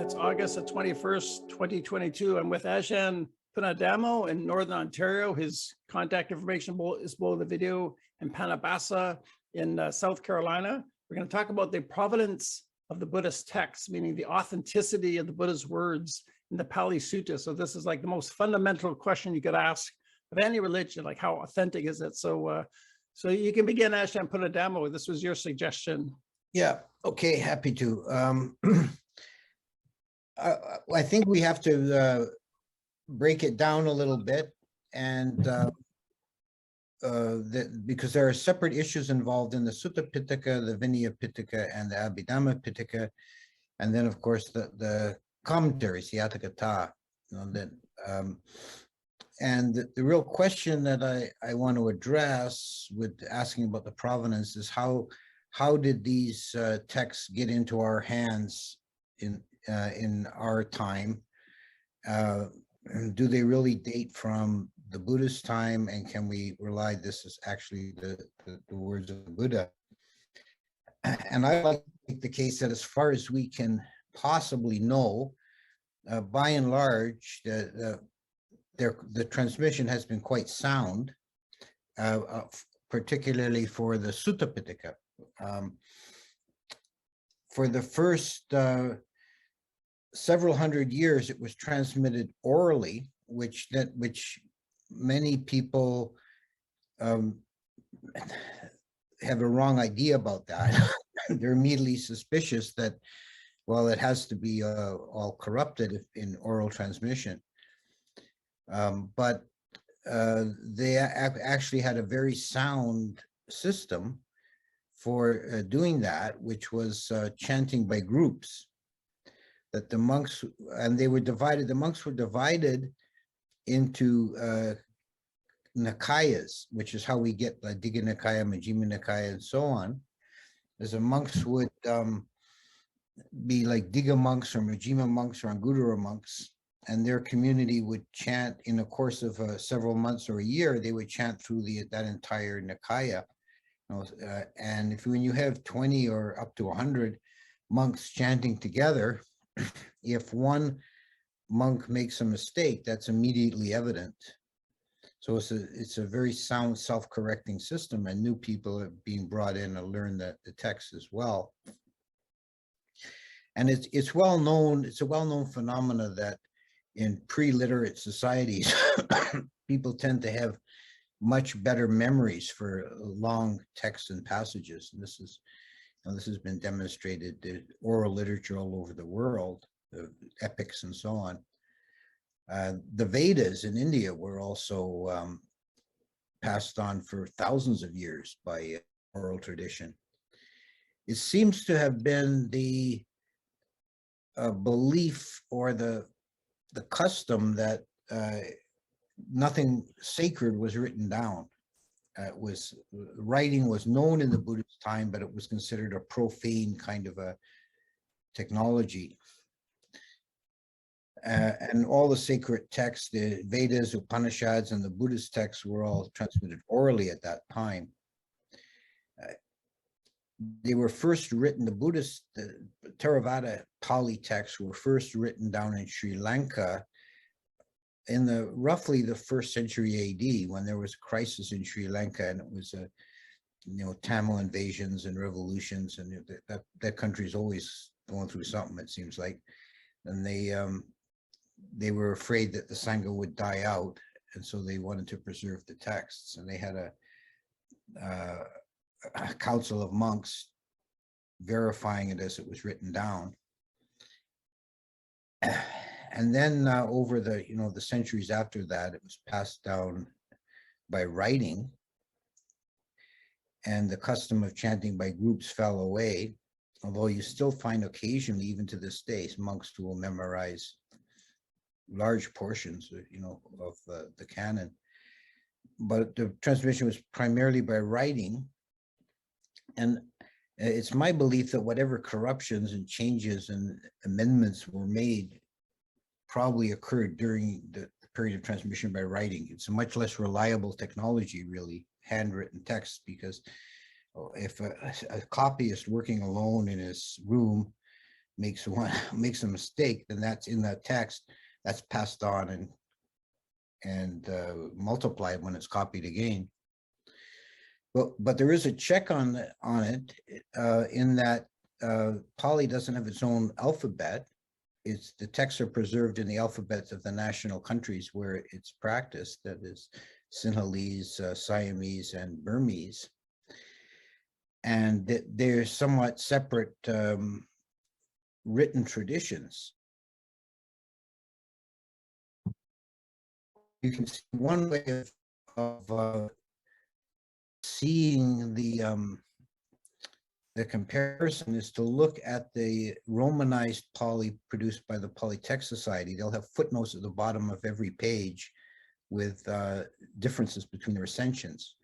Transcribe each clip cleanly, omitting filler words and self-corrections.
It's August the 21st, 2022. I'm with Ajahn Punnadhammo in Northern Ontario. His contact information is below the video, in pannobhasa in South Carolina. We're going to talk about the provenance of the Buddhist texts, meaning the authenticity of the Buddha's words in the Pali Sutta. So this is like the most fundamental question you could ask of any religion, like how authentic is it? So you can begin, Ajahn Punnadhammo. This was your suggestion. Yeah, okay, happy to. I think we have to break it down a little bit, and because there are separate issues involved in the Sutta Pitaka, the Vinaya Pitaka, and the Abhidhamma Pitaka, and then of course the commentaries, the Atthakatha. And the real question that I want to address with asking about the provenance is how did these texts get into our hands in our time? Do they really date from the Buddhist time, and can we rely this is actually the words of the Buddha? And I like to make the case that as far as we can possibly know, by and large, the transmission has been quite sound, particularly for the Sutta Pitaka. For the first several hundred years, it was transmitted orally, which many people have a wrong idea about that. They're immediately suspicious that, well, it has to be all corrupted in oral transmission. But they actually had a very sound system for doing that, which was chanting by groups. That the monks, and they were divided, the monks were divided into Nikayas, which is how we get the Digha Nikaya, Majjhima Nikaya, and so on. As the monks would be like Digha monks or Majjhima monks or Anguttara monks, and their community would chant in the course of several months or a year, they would chant through that entire Nikaya. And when you have 20 or up to 100 monks chanting together, if one monk makes a mistake, that's immediately evident. So it's a very sound self-correcting system, and new people are being brought in to learn the text as well. And it's well known, it's a well-known phenomena that in pre-literate societies, people tend to have much better memories for long texts and passages. And this has been demonstrated in oral literature all over the world, the epics and so on. The Vedas in India were also passed on for thousands of years by oral tradition. It seems to have been the belief or the custom that nothing sacred was written down. Writing was known in the Buddhist time, but it was considered a profane kind of a technology. And all the sacred texts, the Vedas, Upanishads, and the Buddhist texts were all transmitted orally at that time. They were first written, the Theravada Pali texts were first written down in Sri Lanka in roughly the 1st century AD, when there was a crisis in Sri Lanka, and it was Tamil invasions and revolutions, and that country's always going through something, it seems like. And they were afraid that the Sangha would die out, and so they wanted to preserve the texts, and they had a council of monks verifying it as it was written down. And then over the centuries after that, it was passed down by writing, and the custom of chanting by groups fell away, although you still find occasionally, even to this day, monks who will memorize large portions of the canon. But the transmission was primarily by writing, and it's my belief that whatever corruptions and changes and amendments were made probably occurred during the period of transmission by writing. It's a much less reliable technology, really, handwritten text, because if a copyist working alone in his room makes a mistake, then that's in that text, that's passed on and multiplied when it's copied again. But there is a check on it in that Pali doesn't have its own alphabet. The texts are preserved in the alphabets of the national countries where it's practiced, that is Sinhalese, Siamese, and Burmese. And they're somewhat separate written traditions. You can see one way of seeing the comparison is to look at the Romanized Pali produced by the Pali Text Society. They'll have footnotes at the bottom of every page with differences between the recensions.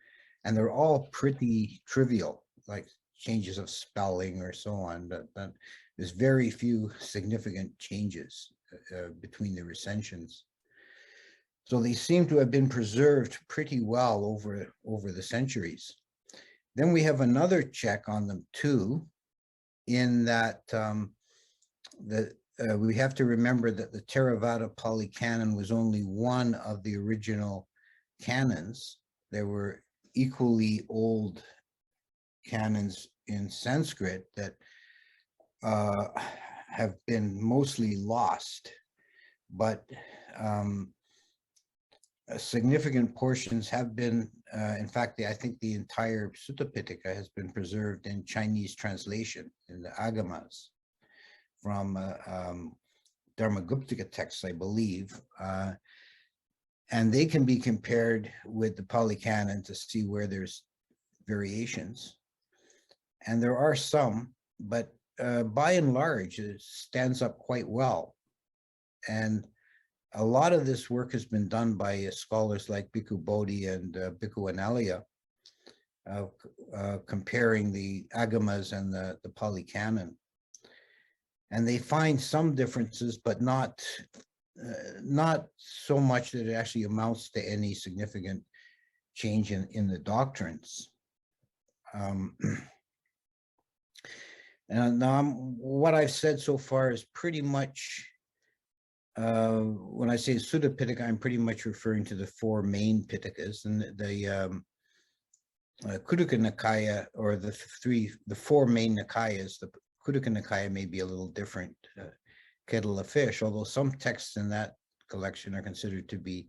And they're all pretty trivial, like changes of spelling or so on. But there's very few significant changes between the recensions. So they seem to have been preserved pretty well over the centuries. Then we have another check on them too, in that we have to remember that the Theravada Pali Canon was only one of the original canons. There were equally old canons in Sanskrit that have been mostly lost, but significant portions have been, in fact, I think the entire Sutta Pitaka has been preserved in Chinese translation in the Agamas from Dharmaguptaka texts, I believe. And they can be compared with the Pali Canon to see where there's variations. And there are some, but by and large, it stands up quite well. And a lot of this work has been done by scholars like Bhikkhu Bodhi and Bhikkhu Analaya, comparing the Agamas and the Pali Canon. And they find some differences, but not so much that it actually amounts to any significant change in the doctrines. And what I've said so far is pretty much, when I say Sutta Pitaka, I'm pretty much referring to the four main Pitakas, and the Khuddaka Nikaya, or the four main Nikayas. The Khuddaka Nikaya may be a little different kettle of fish, although some texts in that collection are considered to be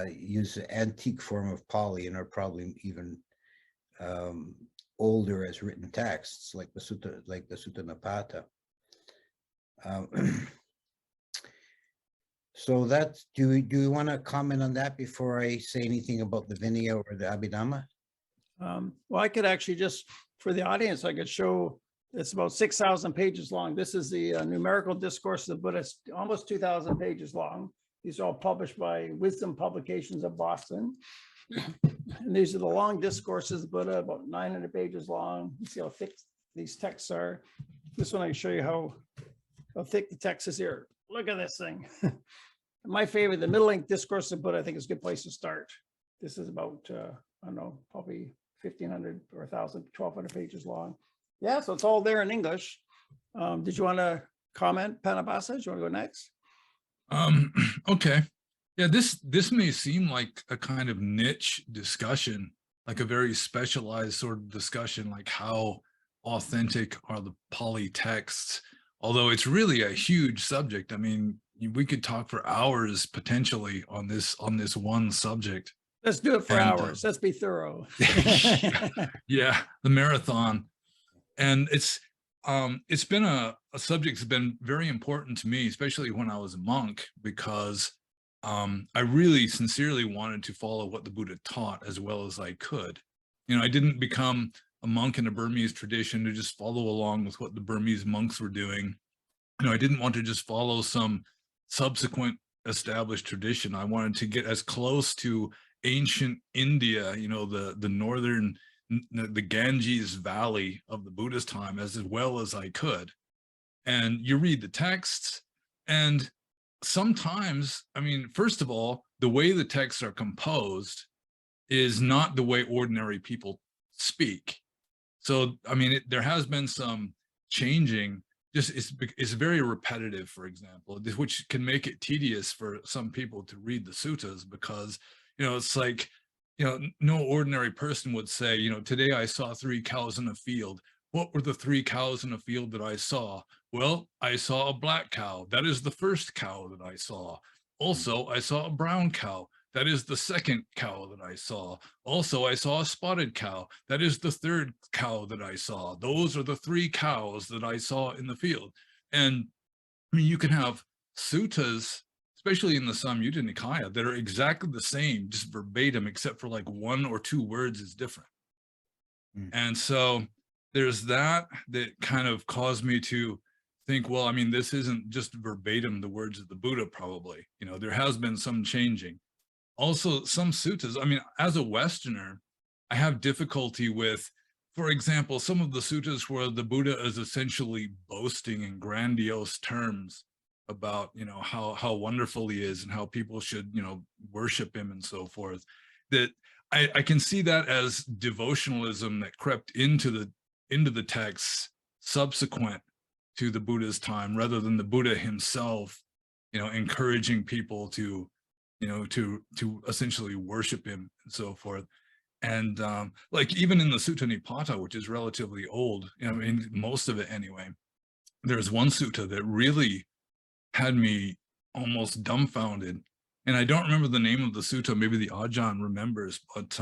use an antique form of Pali and are probably even older as written texts, like the Sutta Nipata. So that's, do you want to comment on that before I say anything about the Vinaya or the Abhidhamma? Well, I could actually just, for the audience, I could show, it's about 6,000 pages long. This is the numerical discourse of the Buddha, almost 2,000 pages long. These are all published by Wisdom Publications of Boston. And these are the long discourses of Buddha, about 900 pages long. You see how thick these texts are. This one I can show you how thick the text is here. Look at this thing. My favorite, the middle length discourse of Buddha, I think is a good place to start. This is about, I don't know, probably 1,500 or 1,000, 1,200 pages long. Yeah, so it's all there in English. Did you want to comment, Pannobhasa? Do you want to go next? Okay. Yeah, this may seem like a kind of niche discussion, like a very specialized sort of discussion, like how authentic are the Pali texts, although it's really a huge subject. I mean, we could talk for hours potentially on this one subject. Let's do it for hours. Let's be thorough. Yeah, the marathon. And it's been a subject that's been very important to me, especially when I was a monk, because I really sincerely wanted to follow what the Buddha taught as well as I could. You know, I didn't become a monk in a Burmese tradition to just follow along with what the Burmese monks were doing. You know, I didn't want to just follow some subsequent established tradition. I wanted to get as close to ancient India, you know, the northern, the Ganges Valley of the Buddhist time as well as I could. And you read the texts, and sometimes, I mean, first of all, the way the texts are composed is not the way ordinary people speak. So, I mean, there has been some changing it's very repetitive, for example, which can make it tedious for some people to read the suttas, because it's like, no ordinary person would say, today I saw 3 cows in a field. What were the 3 cows in a field that I saw? Well, I saw a black cow. That is the first cow that I saw. Also, I saw a brown cow. That is the second cow that I saw. Also, I saw a spotted cow. That is the third cow that I saw. Those are the 3 cows that I saw in the field. And I mean, you can have suttas, especially in the Samyutta Nikaya, that are exactly the same, just verbatim, except for like 1 or 2 words is different. And so there's that kind of caused me to think, well, I mean, this isn't just verbatim the words of the Buddha, probably. There has been some changing. Also, some suttas, I mean, as a Westerner, I have difficulty with, for example, some of the suttas where the Buddha is essentially boasting in grandiose terms about, how wonderful he is and how people should, worship him and so forth, that I can see that as devotionalism that crept into the texts subsequent to the Buddha's time, rather than the Buddha himself, encouraging people to essentially worship him and so forth. And like even in the Sutta Nipata, which is relatively old, I mean, most of it anyway, there's one sutta that really had me almost dumbfounded. And I don't remember the name of the sutta, maybe the Ajahn remembers, but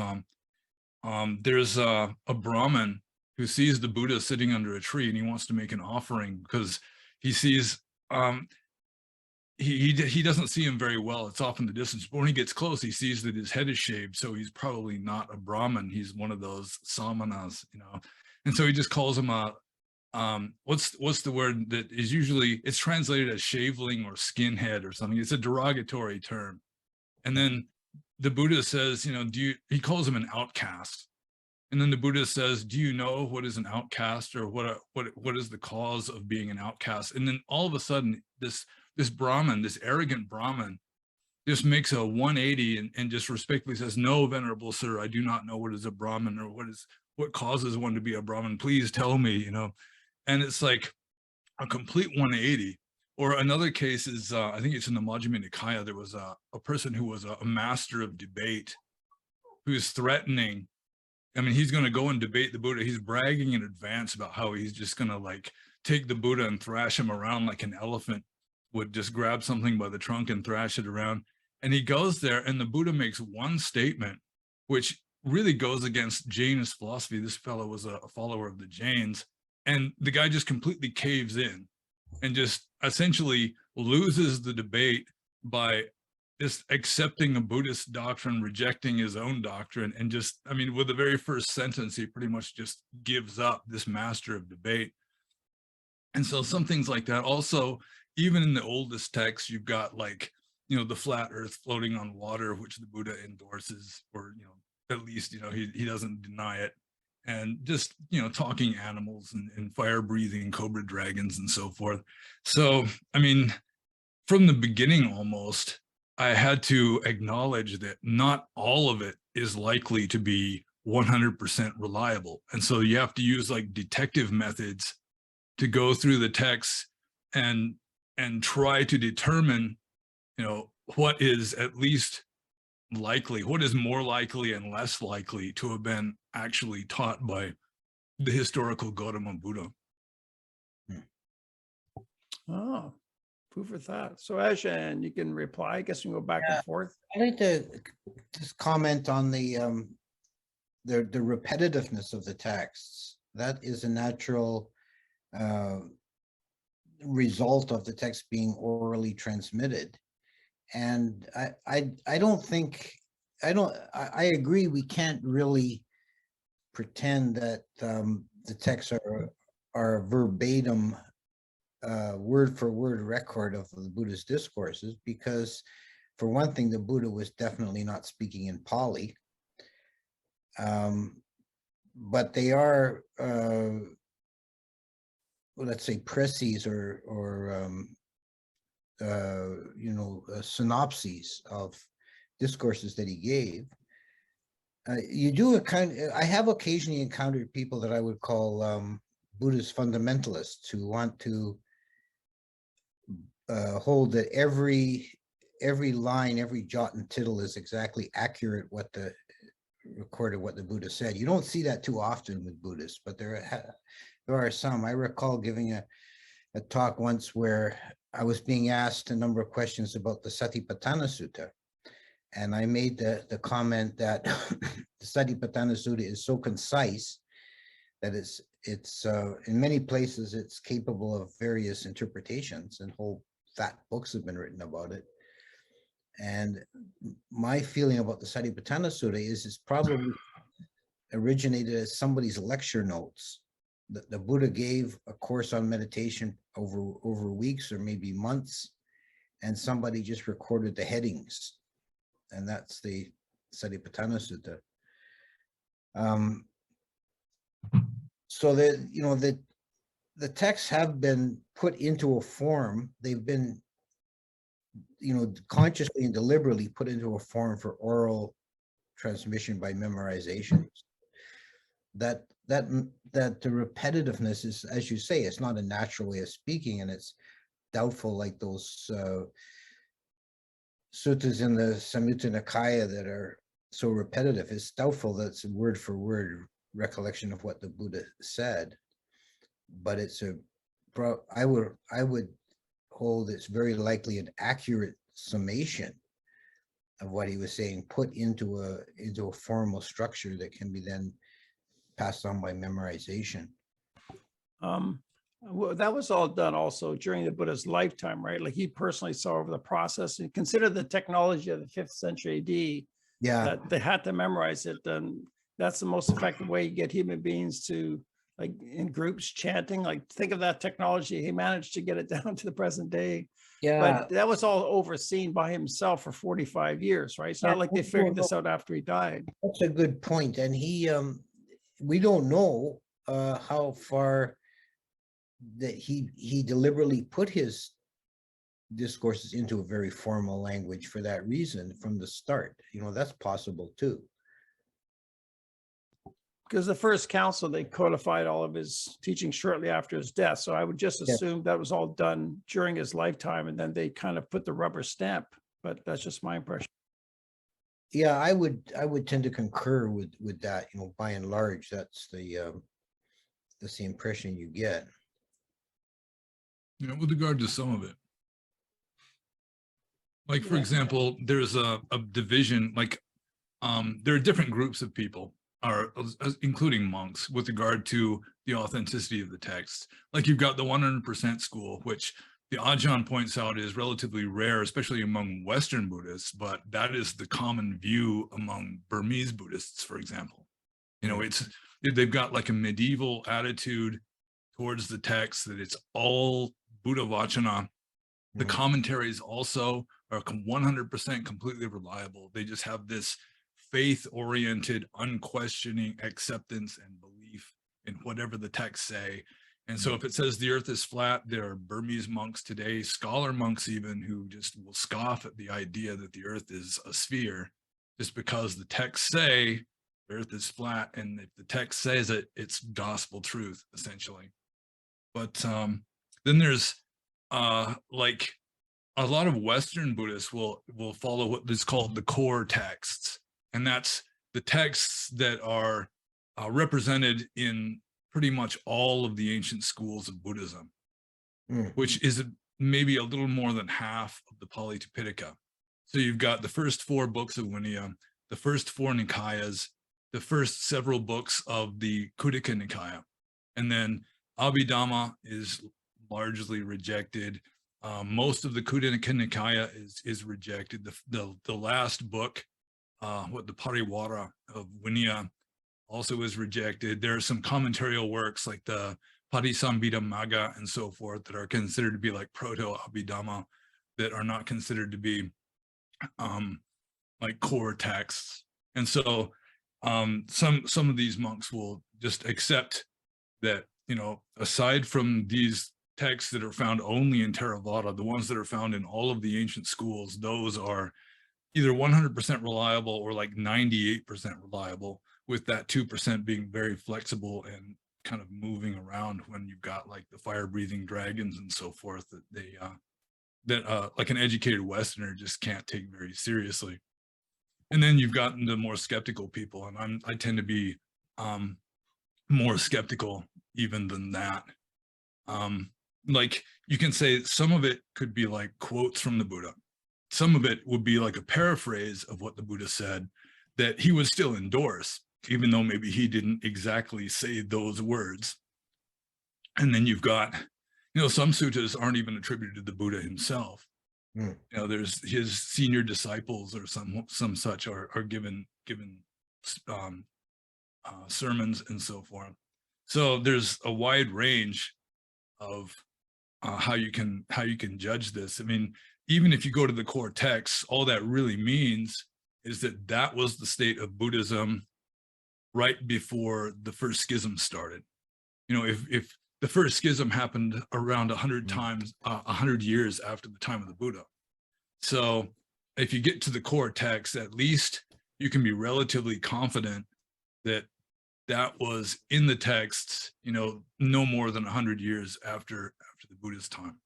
there's a Brahmin who sees the Buddha sitting under a tree, and he wants to make an offering because he sees, he doesn't see him very well. It's off in the distance, but when he gets close, he sees that his head is shaved. So he's probably not a Brahmin. He's one of those samanas, and so he just calls him a, what's the word that is usually, it's translated as shaveling or skinhead or something. It's a derogatory term. And then the Buddha says, he calls him an outcast. And then the Buddha says, do you know what is an outcast, or what is the cause of being an outcast? And then all of a sudden, this Brahmin, this arrogant Brahmin, just makes a 180 and just respectfully says, no, venerable sir, I do not know what is a Brahmin, or what causes one to be a Brahmin. Please tell me, And it's like a complete 180. Or another case is, I think it's in the Majjhima Nikaya, there was a person who was a master of debate who's threatening, I mean, he's going to go and debate the Buddha. He's bragging in advance about how he's just going to like take the Buddha and thrash him around like an elephant would just grab something by the trunk and thrash it around. And he goes there, and the Buddha makes one statement, which really goes against Jainist philosophy. This fellow was a follower of the Jains, and the guy just completely caves in and just essentially loses the debate by just accepting a Buddhist doctrine, rejecting his own doctrine, and just, I mean, with the very first sentence, he pretty much just gives up, this master of debate. And so some things like that. Also, even in the oldest texts, you've got like, the flat earth floating on water, which the Buddha endorses, or, at least, he doesn't deny it. And just, talking animals and fire breathing cobra dragons and so forth. So, I mean, from the beginning, almost, I had to acknowledge that not all of it is likely to be 100% reliable. And so you have to use like detective methods to go through the text and try to determine, what is at least likely, what is more likely and less likely to have been actually taught by the historical Gautama Buddha. Oh, food for thought. So Ajahn, you can reply. I guess we can go back and forth. I'd like to just comment on the repetitiveness of the texts. That is a natural result of the text being orally transmitted. And I don't think, I agree, we can't really pretend that the texts are a verbatim word for word record of the Buddhist discourses, because for one thing, the Buddha was definitely not speaking in Pali. But they are, let's say, précis or synopses of discourses that he gave. You do I have occasionally encountered people that I would call Buddhist fundamentalists who want to hold that every line, every jot and tittle is exactly accurate recorded what the Buddha said. You don't see that too often with Buddhists, but there are some. I recall giving a talk once where I was being asked a number of questions about the Satipatthana Sutta. And I made the comment that the Satipatthana Sutta is so concise that it's in many places it's capable of various interpretations, and whole fat books have been written about it. And my feeling about the Satipatthana Sutta is it's probably originated as somebody's lecture notes. The Buddha gave a course on meditation over weeks or maybe months, and somebody just recorded the headings, and that's the Satipatthana Sutta. So that the texts have been put into a form. They've been consciously and deliberately put into a form for oral transmission by memorization. That the repetitiveness is, as you say, it's not a natural way of speaking, and it's doubtful, like those suttas in the Samyutta Nikaya that are so repetitive. It's doubtful that it's a word for word recollection of what the Buddha said, but I would hold it's very likely an accurate summation of what he was saying, put into a formal structure that can be then passed on by memorization. Well, that was all done also during the Buddha's lifetime, right? Like he personally saw over the process, and consider the technology of the 5th century AD, Yeah, that they had to memorize it. And that's the most effective way you get human beings to, like in groups chanting, like think of that technology. He managed to get it down to the present day. yeah. But that was all overseen by himself for 45 years, right? It's not like they figured this out after he died. That's a good point. And we don't know how far that he deliberately put his discourses into a very formal language for that reason from the start. That's possible too. Because the first council, they codified all of his teachings shortly after his death. So I would just assume that was all done during his lifetime, and then they kind of put the rubber stamp. But that's just my impression. Yeah, I would tend to concur with that. By and large, that's the impression you get. With regard to some of it, like for example, there's a division, like there are different groups of people, including monks, with regard to the authenticity of the text. Like you've got the 100% school, which the Ajahn points out is relatively rare, especially among Western Buddhists, but that is the common view among Burmese Buddhists, for example. They've got like a medieval attitude towards the text, that it's all Buddha Vachana. The commentaries also are 100% completely reliable. They just have this faith-oriented, unquestioning acceptance and belief in whatever the texts say. And so if it says the earth is flat, there are Burmese monks today, scholar monks even, who just will scoff at the idea that the earth is a sphere, just because the texts say the earth is flat, and if the text says it, it's gospel truth, essentially. But then there's like a lot of Western Buddhists will follow what is called the core texts, and that's the texts that are represented in pretty much all of the ancient schools of Buddhism, which is maybe a little more than half of the Pali Tipitaka. So you've got the first 4 books of Vinaya, the first 4 Nikayas, the first several books of the Khuddaka Nikaya, and then Abhidhamma is largely rejected. Most of the Khuddaka Nikaya is rejected. The last book, the Pariwara of Vinaya, also is rejected. There are some commentarial works like the Padisambhita Magga and so forth that are considered to be like proto-Abhidhamma, that are not considered to be like core texts. And so some of these monks will just accept that, aside from these texts that are found only in Theravada, the ones that are found in all of the ancient schools, those are either 100% reliable or like 98% reliable, with that 2% being very flexible and kind of moving around when you've got like the fire breathing dragons and so forth that that like an educated Westerner just can't take very seriously. And then you've gotten the more skeptical people, and I tend to be more skeptical even than that. Like you can say some of it could be like quotes from the Buddha. Some of it would be like a paraphrase of what the Buddha said that he would still endorse, even though maybe he didn't exactly say those words. And then you've got, some suttas aren't even attributed to the Buddha himself. There's his senior disciples or some such are given sermons and so forth. So there's a wide range of how you can judge this. I mean, even if you go to the core text, all that really means is that that was the state of Buddhism right before the first schism started. If the first schism happened around 100 years after the time of the Buddha. So if you get to the core text, at least you can be relatively confident that that was in the texts, no more than 100 years after the Buddha's time.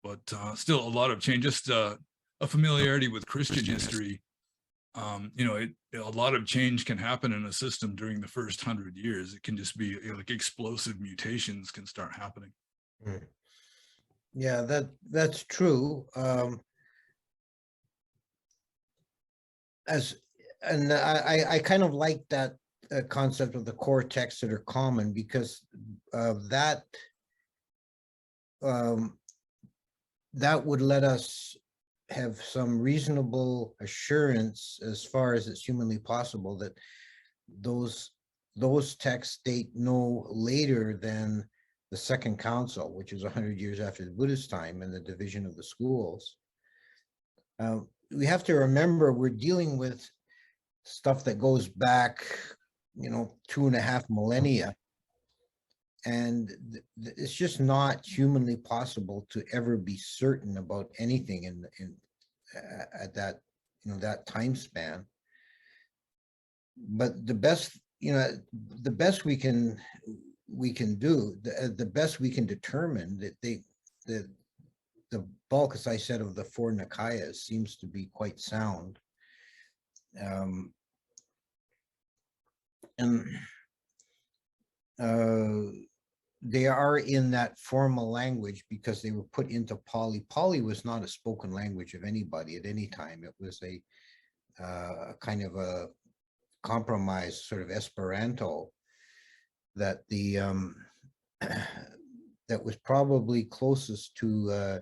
But still a lot of change, just a familiarity with Christian history. A lot of change can happen in a system during the first 100 years. It can just be like explosive mutations can start happening. Yeah, that's true. I kind of like that concept of the core texts that are common, because that would let us have some reasonable assurance, as far as it's humanly possible, that those texts date no later than the Second Council, which is 100 years after the Buddhist time and the division of the schools. We have to remember we're dealing with stuff that goes back, 2.5 millennia. And it's just not humanly possible to ever be certain about anything at that, that time span. But the best we can do, the best we can determine that the bulk, as I said, of the 4 Nikayas seems to be quite sound. They are in that formal language because they were put into Pali. Pali was not a spoken language of anybody at any time. It was a kind of a compromise, sort of Esperanto, that that was probably closest to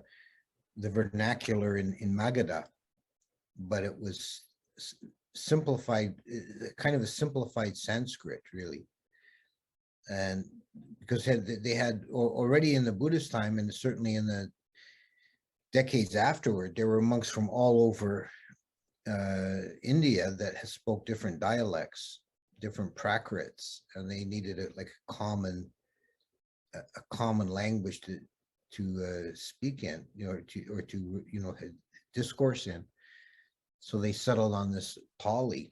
the vernacular in Magadha, but it was simplified, kind of a simplified Sanskrit, really. And because they had already in the Buddhist time, and certainly in the decades afterward, there were monks from all over India that spoke different dialects, different Prakrits, and they needed a common language to speak in, or to discourse in. So they settled on this Pali.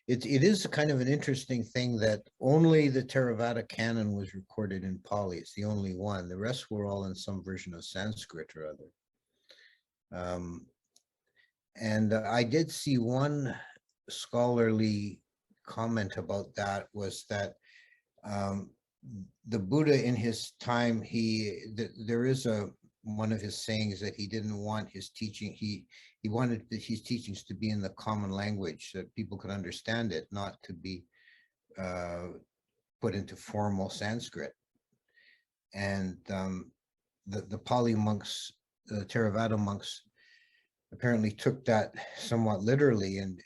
It is kind of an interesting thing that only the Theravada canon was recorded in Pali. It's the only one. The rest were all in some version of Sanskrit or other. And I did see one scholarly comment about that, was that the Buddha in his time, there is one of his sayings that he didn't want his teaching, he wanted his teachings to be in the common language, so that people could understand it, not to be put into formal Sanskrit. And the Pali monks, the Theravada monks, apparently took that somewhat literally and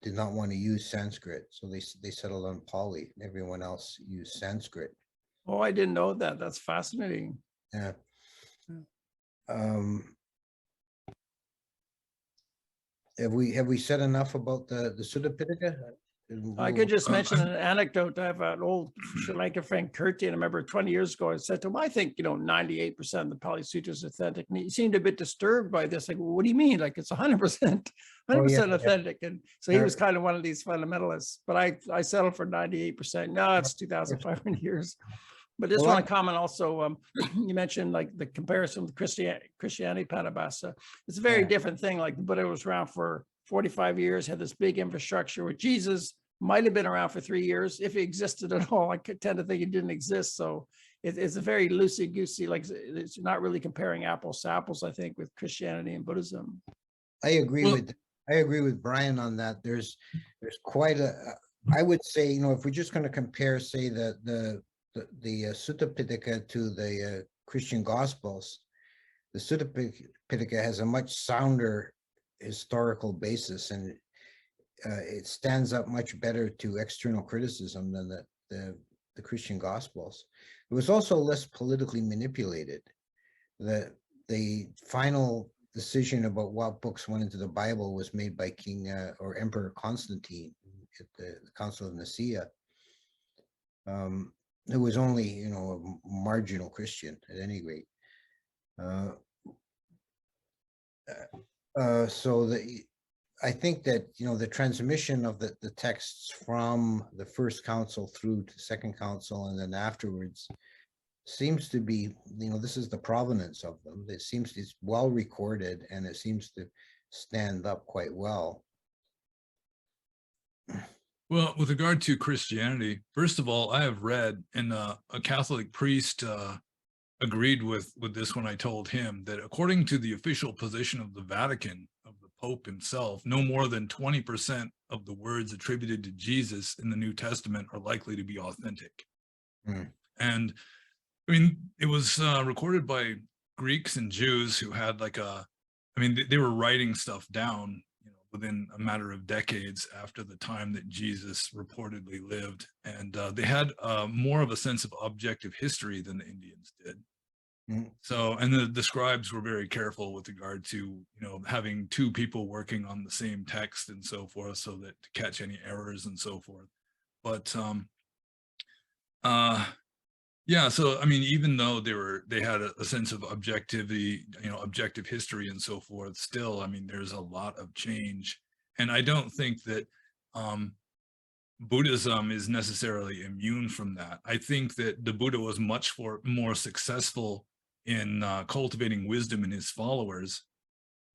did not want to use Sanskrit, so they settled on Pali. Everyone else used Sanskrit. Oh, I didn't know that. That's fascinating. Yeah. Have we said enough about the Sutta Pitaka? I could just mention an anecdote. I have an old Sri Lankan friend, Kirti, and I remember 20 years ago, I said to him, I think, 98% of the Pali Sutras are authentic. And he seemed a bit disturbed by this. Like, well, what do you mean? Like, it's 100% authentic. And so he was kind of one of these fundamentalists, but I settled for 98%. No, it's 2,500 years. But just Well, want to comment also, you mentioned like the comparison with Christianity, pannobhasa. It's a very Yeah. different thing. Like the Buddha was around for 45 years, had this big infrastructure, where Jesus might have been around for 3 years, if he existed at all. I tend to think he didn't exist. So it's a very loosey-goosey, like it's not really comparing apples to apples, I think, with Christianity and Buddhism. I agree Well- with Brian on that. There's quite I would say, you know, if we're just going to compare, say, the Sutta Pitaka to the Christian Gospels, the Sutta Pitaka has a much sounder historical basis, and it stands up much better to external criticism than the Christian Gospels. It was also less politically manipulated. The final decision about what books went into the Bible was made by King or Emperor Constantine at the Council of Nicaea, who was only, you know, a marginal Christian at any rate. So I think that, you know, the transmission of the texts from the first council through to second council and then afterwards seems to be, you know, this is the provenance of them. It seems it's well recorded, and it seems to stand up quite well. Well, with regard to Christianity, first of all, I have read, and a Catholic priest agreed with this when I told him that according to the official position of the Vatican, of the Pope himself, no more than 20% of the words attributed to Jesus in the New Testament are likely to be authentic. And I mean, it was recorded by Greeks and Jews who had like they were writing stuff down, you know, within a matter of decades after the time that Jesus reportedly lived. And they had more of a sense of objective history than the Indians did. So, and the scribes were very careful with regard to, you know, having two people working on the same text and so forth, so that to catch any errors and so forth. But yeah, so I mean, even though they had a sense of objectivity, you know, objective history and so forth, still, I mean, there's a lot of change. And I don't think that Buddhism is necessarily immune from that. I think that the Buddha was much more successful in cultivating wisdom in his followers.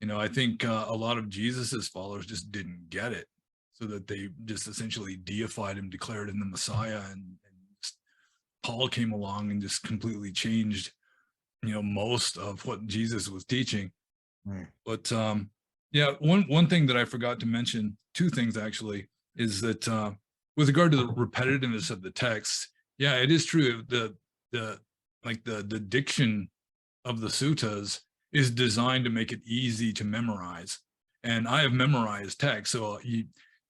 You know, I think a lot of Jesus's followers just didn't get it, so that they just essentially deified him, declared him the Messiah, and Paul came along and just completely changed, you know, most of what Jesus was teaching. But yeah, one thing that I forgot to mention, two things actually, is that with regard to the repetitiveness of the text, yeah, it is true. The diction of the suttas is designed to make it easy to memorize. And I have memorized text, so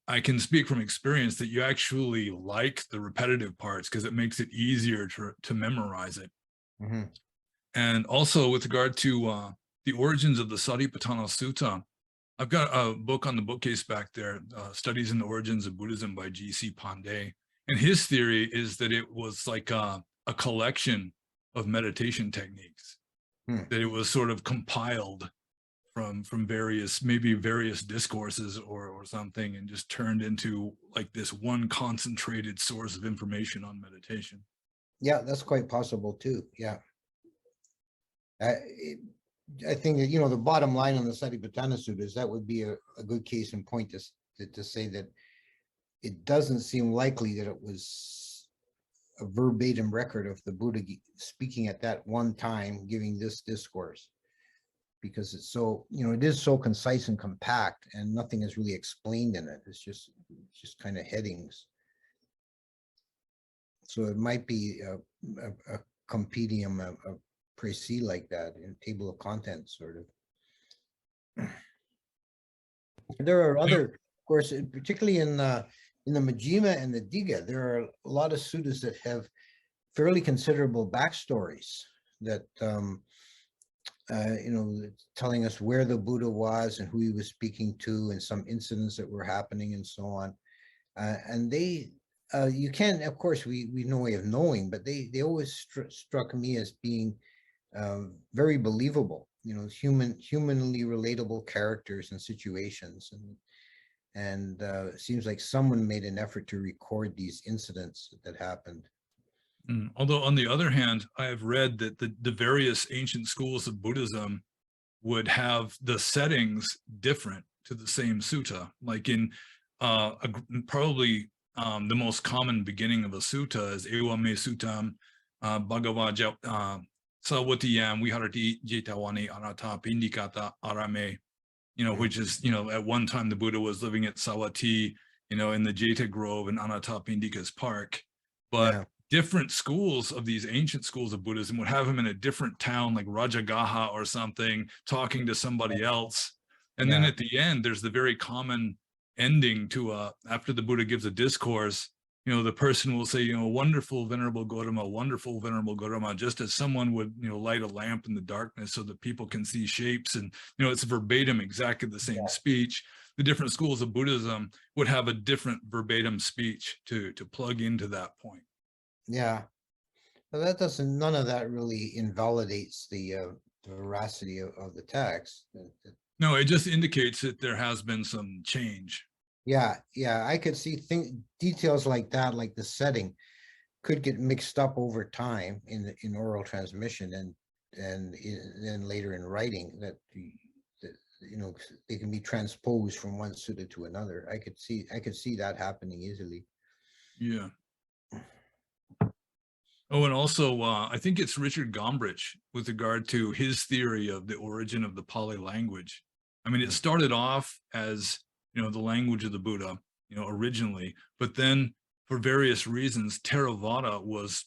I can speak from experience that you actually like the repetitive parts because it makes it easier to memorize it. And also with regard to the origins of the Satipatthana Sutta, I've got a book on the bookcase back there, Studies in the Origins of Buddhism by G.C. Pandey. And his theory is that it was like a collection of meditation techniques, that it was sort of compiled from various discourses or something, and just turned into like this one concentrated source of information on meditation. Yeah, that's quite possible too. Yeah. I think that, you know, the bottom line on the Satipatthana Sutta is that would be a good case in point to say that it doesn't seem likely that it was a verbatim record of the Buddha speaking at that one time, giving this discourse, because it's so, you know, it is so concise and compact, and nothing is really explained in it. It's just kind of headings. So it might be a compendium, a précis like that, in table of contents, sort of. There are other, of course, particularly in the Majjhima and the Digha, there are a lot of suttas that have fairly considerable backstories that, you know, telling us where the Buddha was and who he was speaking to, and some incidents that were happening and so on. And they, you can, of course, we no way of knowing, but they always struck me as being very believable, you know, humanly relatable characters and situations. And it seems like someone made an effort to record these incidents that happened. Although on the other hand, I have read that the various ancient schools of Buddhism would have the settings different to the same sutta. Like in probably the most common beginning of a sutta is Ewa Me Suttam Bhagavad Sawatiyam Viharati Jetavani Anata Pindikata Arame, which is, at one time the Buddha was living at Sawati, in the Jeta Grove in Anathapindika's park. But Yeah. different schools of these ancient schools of Buddhism would have him in a different town, like Rajagaha or something, talking to somebody else. And then Yeah. at the end, there's the very common ending to after the Buddha gives a discourse, the person will say, wonderful Venerable Gautama, just as someone would, light a lamp in the darkness so that people can see shapes. And, it's verbatim, exactly the same speech. The different schools of Buddhism would have a different verbatim speech to plug into that point. Yeah. Well, that doesn't, none of that really invalidates the veracity of the text. No, it just indicates that there has been some change. Yeah, I could see details like that, like the setting, could get mixed up over time in oral transmission and then later in writing that they can be transposed from one sutta to another. I could see that happening easily. Yeah. Oh, and also, I think it's Richard Gombrich with regard to his theory of the origin of the Pali language. I mean, it started off as, the language of the Buddha, originally, but then for various reasons, Theravada was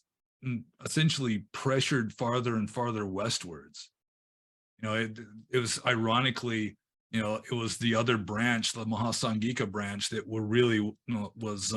essentially pressured farther and farther westwards. It was ironically, it was the other branch, the Mahasangika branch, that were really, was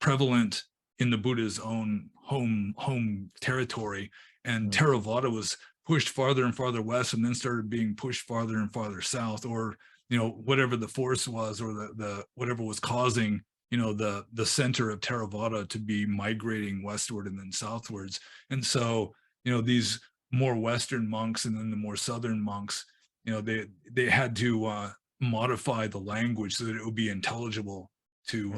prevalent in the Buddha's own home territory, and Theravada was pushed farther and farther west, and then started being pushed farther and farther south, or whatever the force was, or the whatever was causing the center of Theravada to be migrating westward and then southwards. And so these more Western monks and then the more Southern monks, they had to modify the language so that it would be intelligible to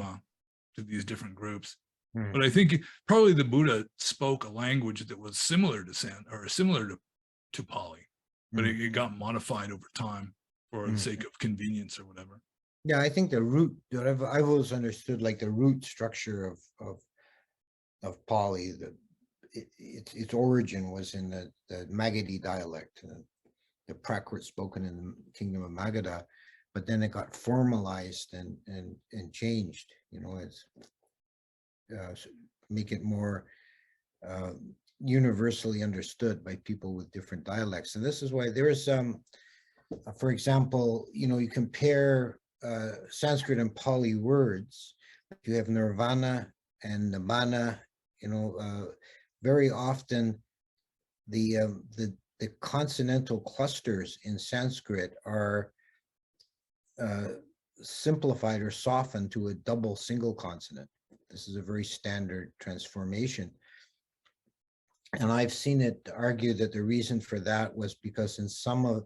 these different groups. But I think probably the Buddha spoke a language that was similar to Pali, but it got modified over time for the sake of convenience or whatever. Yeah, I think the root, I've always understood, like the root structure of Pali, its origin was in the Magadhi dialect, the Prakrit spoken in the kingdom of Magadha, but then it got formalized and changed. It's make it more universally understood by people with different dialects. And this is why there is for example, you compare Sanskrit and Pali words. You have nirvana and nibbana. Very often the consonantal clusters in Sanskrit are simplified or softened to a double single consonant. This is a very standard transformation. And I've seen it argued that the reason for that was because in some of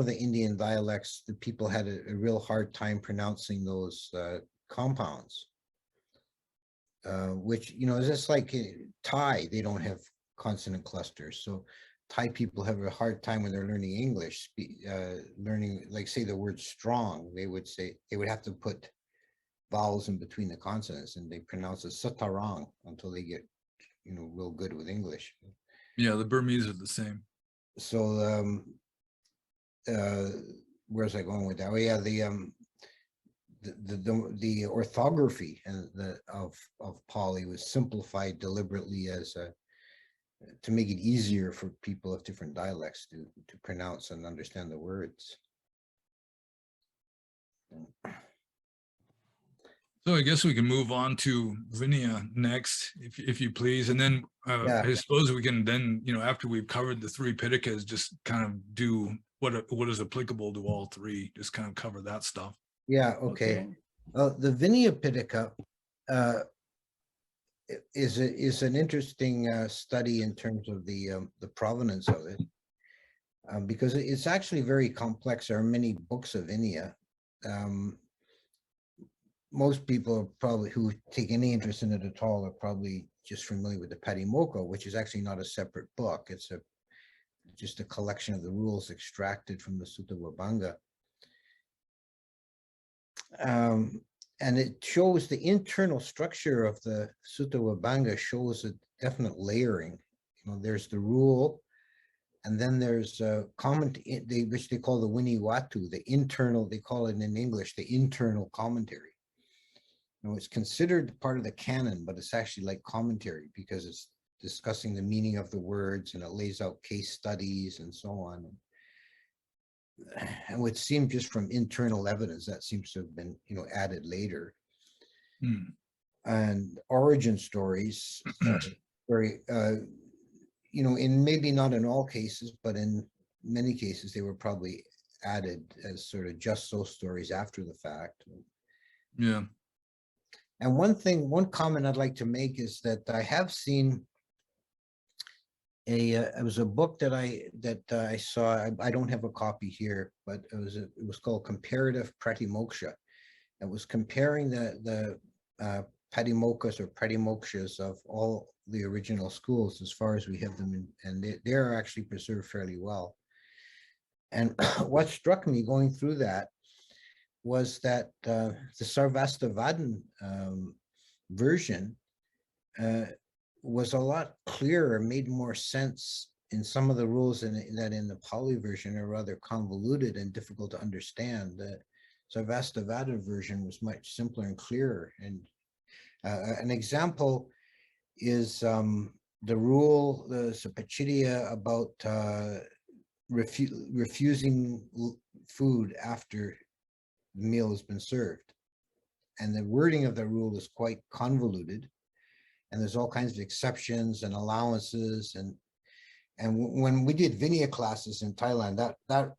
the Indian dialects, the people had a real hard time pronouncing those compounds, which, is just like Thai, they don't have consonant clusters. So Thai people have a hard time when they're learning English, learning, like, say the word strong, they would have to put vowels in between the consonants, and they pronounce it satarang until they get real good with English. Yeah, the Burmese are the same. So where's I going with that? Oh yeah, the orthography and of Pali was simplified deliberately as to make it easier for people of different dialects to pronounce and understand the words. So I guess we can move on to Vinaya next, if you please, and then I suppose we can then, after we've covered the three Pitakas, just kind of do what is applicable to all three, just kind of cover that stuff. Yeah. Okay. The Vinaya Pitaka is an interesting study in terms of the provenance of it, because it's actually very complex. There are many books of Vinaya. Most people are probably, who take any interest in it at all, are probably just familiar with the Patimokkha, which is actually not a separate book. It's just a collection of the rules extracted from the Sutta Vibhanga. And it shows the internal structure of the Sutta Vibhanga shows a definite layering. You know, there's the rule, and then there's a comment, which they call the Winiwatu, the internal, they call it in English, the internal commentary. You know, it's considered part of the canon, but it's actually like commentary because it's discussing the meaning of the words, and it lays out case studies and so on. And would seem just from internal evidence that seems to have been, you know, added later. And origin stories, very, you know, in maybe not in all cases, but in many cases, they were probably added as sort of just so stories after the fact. Yeah. And one comment I'd like to make is that I have seen it was a book that I saw. I don't have a copy here, but it was called Comparative Pratimoksha. It was comparing the Patimokkha's or Pratimokshas of all the original schools as far as we have them, and they're actually preserved fairly well. And what struck me going through that was that the Sarvastivadin version was a lot clearer, made more sense in some of the rules that in the Pali version are rather convoluted and difficult to understand. The Sarvastivadin version was much simpler and clearer. And an example is the rule, the Sapachitya, about refusing food after the meal has been served. And the wording of the rule is quite convoluted. And there's all kinds of exceptions and allowances. And when we did Vinaya classes in Thailand, that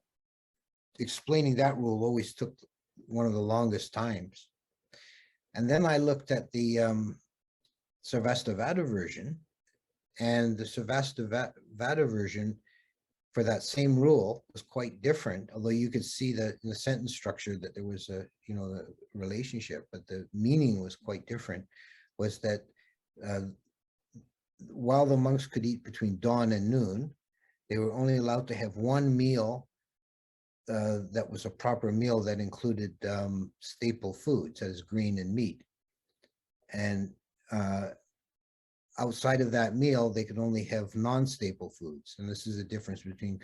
explaining that rule always took one of the longest times. And then I looked at the Sarvastivada version, and the Sarvastivada version for that same rule was quite different, although you could see that in the sentence structure that there was a, you know, the relationship, but the meaning was quite different, was that while the monks could eat between dawn and noon, they were only allowed to have one meal that was a proper meal that included staple foods, as green and meat. And outside of that meal, they could only have non-staple foods. And this is the difference between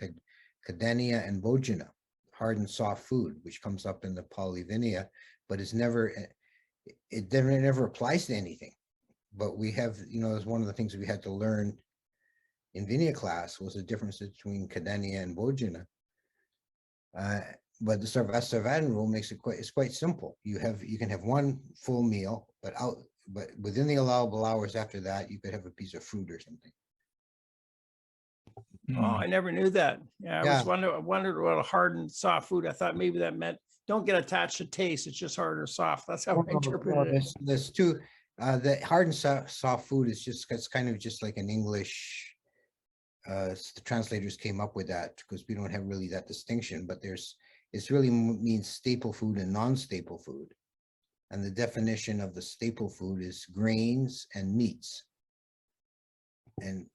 Kadaniya and Bhojana, hard and soft food, which comes up in the Pali Vinaya, but it never applies to anything. But we have, you know, as one of the things we had to learn in Vinaya class was the difference between Kadaniya and Bhojana. But the Sarvastivadin rule makes it quite simple. You can have one full meal, but within the allowable hours after that, you could have a piece of fruit or something. Oh, I never knew that. Yeah, I wondered what a hard and soft food. I thought maybe that meant don't get attached to taste. It's just hard or soft. That's how I interpreted it. There's two. The hard and soft food is it's kind of just like an English. The translators came up with that because we don't have really that distinction, but it's really means staple food and non-staple food. And the definition of the staple food is grains and meats. And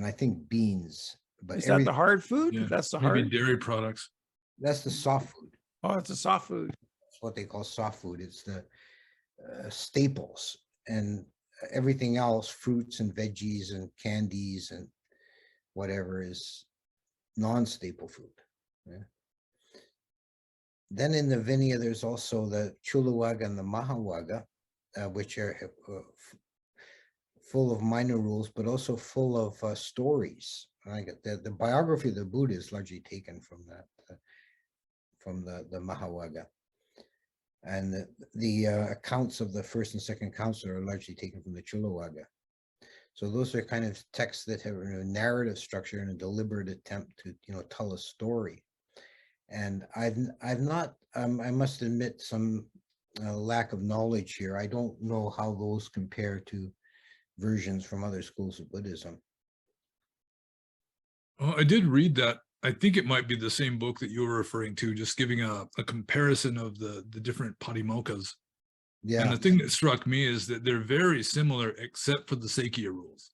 I think beans. But is that the hard food? Yeah, that's the maybe hard dairy products. That's the soft food. Oh, it's a soft food. That's what they call soft food. It's the staples, and everything else, fruits and veggies and candies and whatever, is non-staple food. Yeah. Then in the Vinaya, there's also the Chulawaga and the Mahavaga, which are full of minor rules, but also full of stories. The biography of the Buddha is largely taken from that, from the Mahavaga. And the accounts of the first and second council are largely taken from the Chulawaga. So those are kind of texts that have a narrative structure and a deliberate attempt to, you know, tell a story. And I've not, I must admit, some lack of knowledge here. I don't know how those compare to versions from other schools of Buddhism. Well, I did read that. I think it might be the same book that you were referring to, just giving a comparison of the different Patimokkha's. And Yeah, the thing that struck me is that they're very similar, except for the Sakya rules.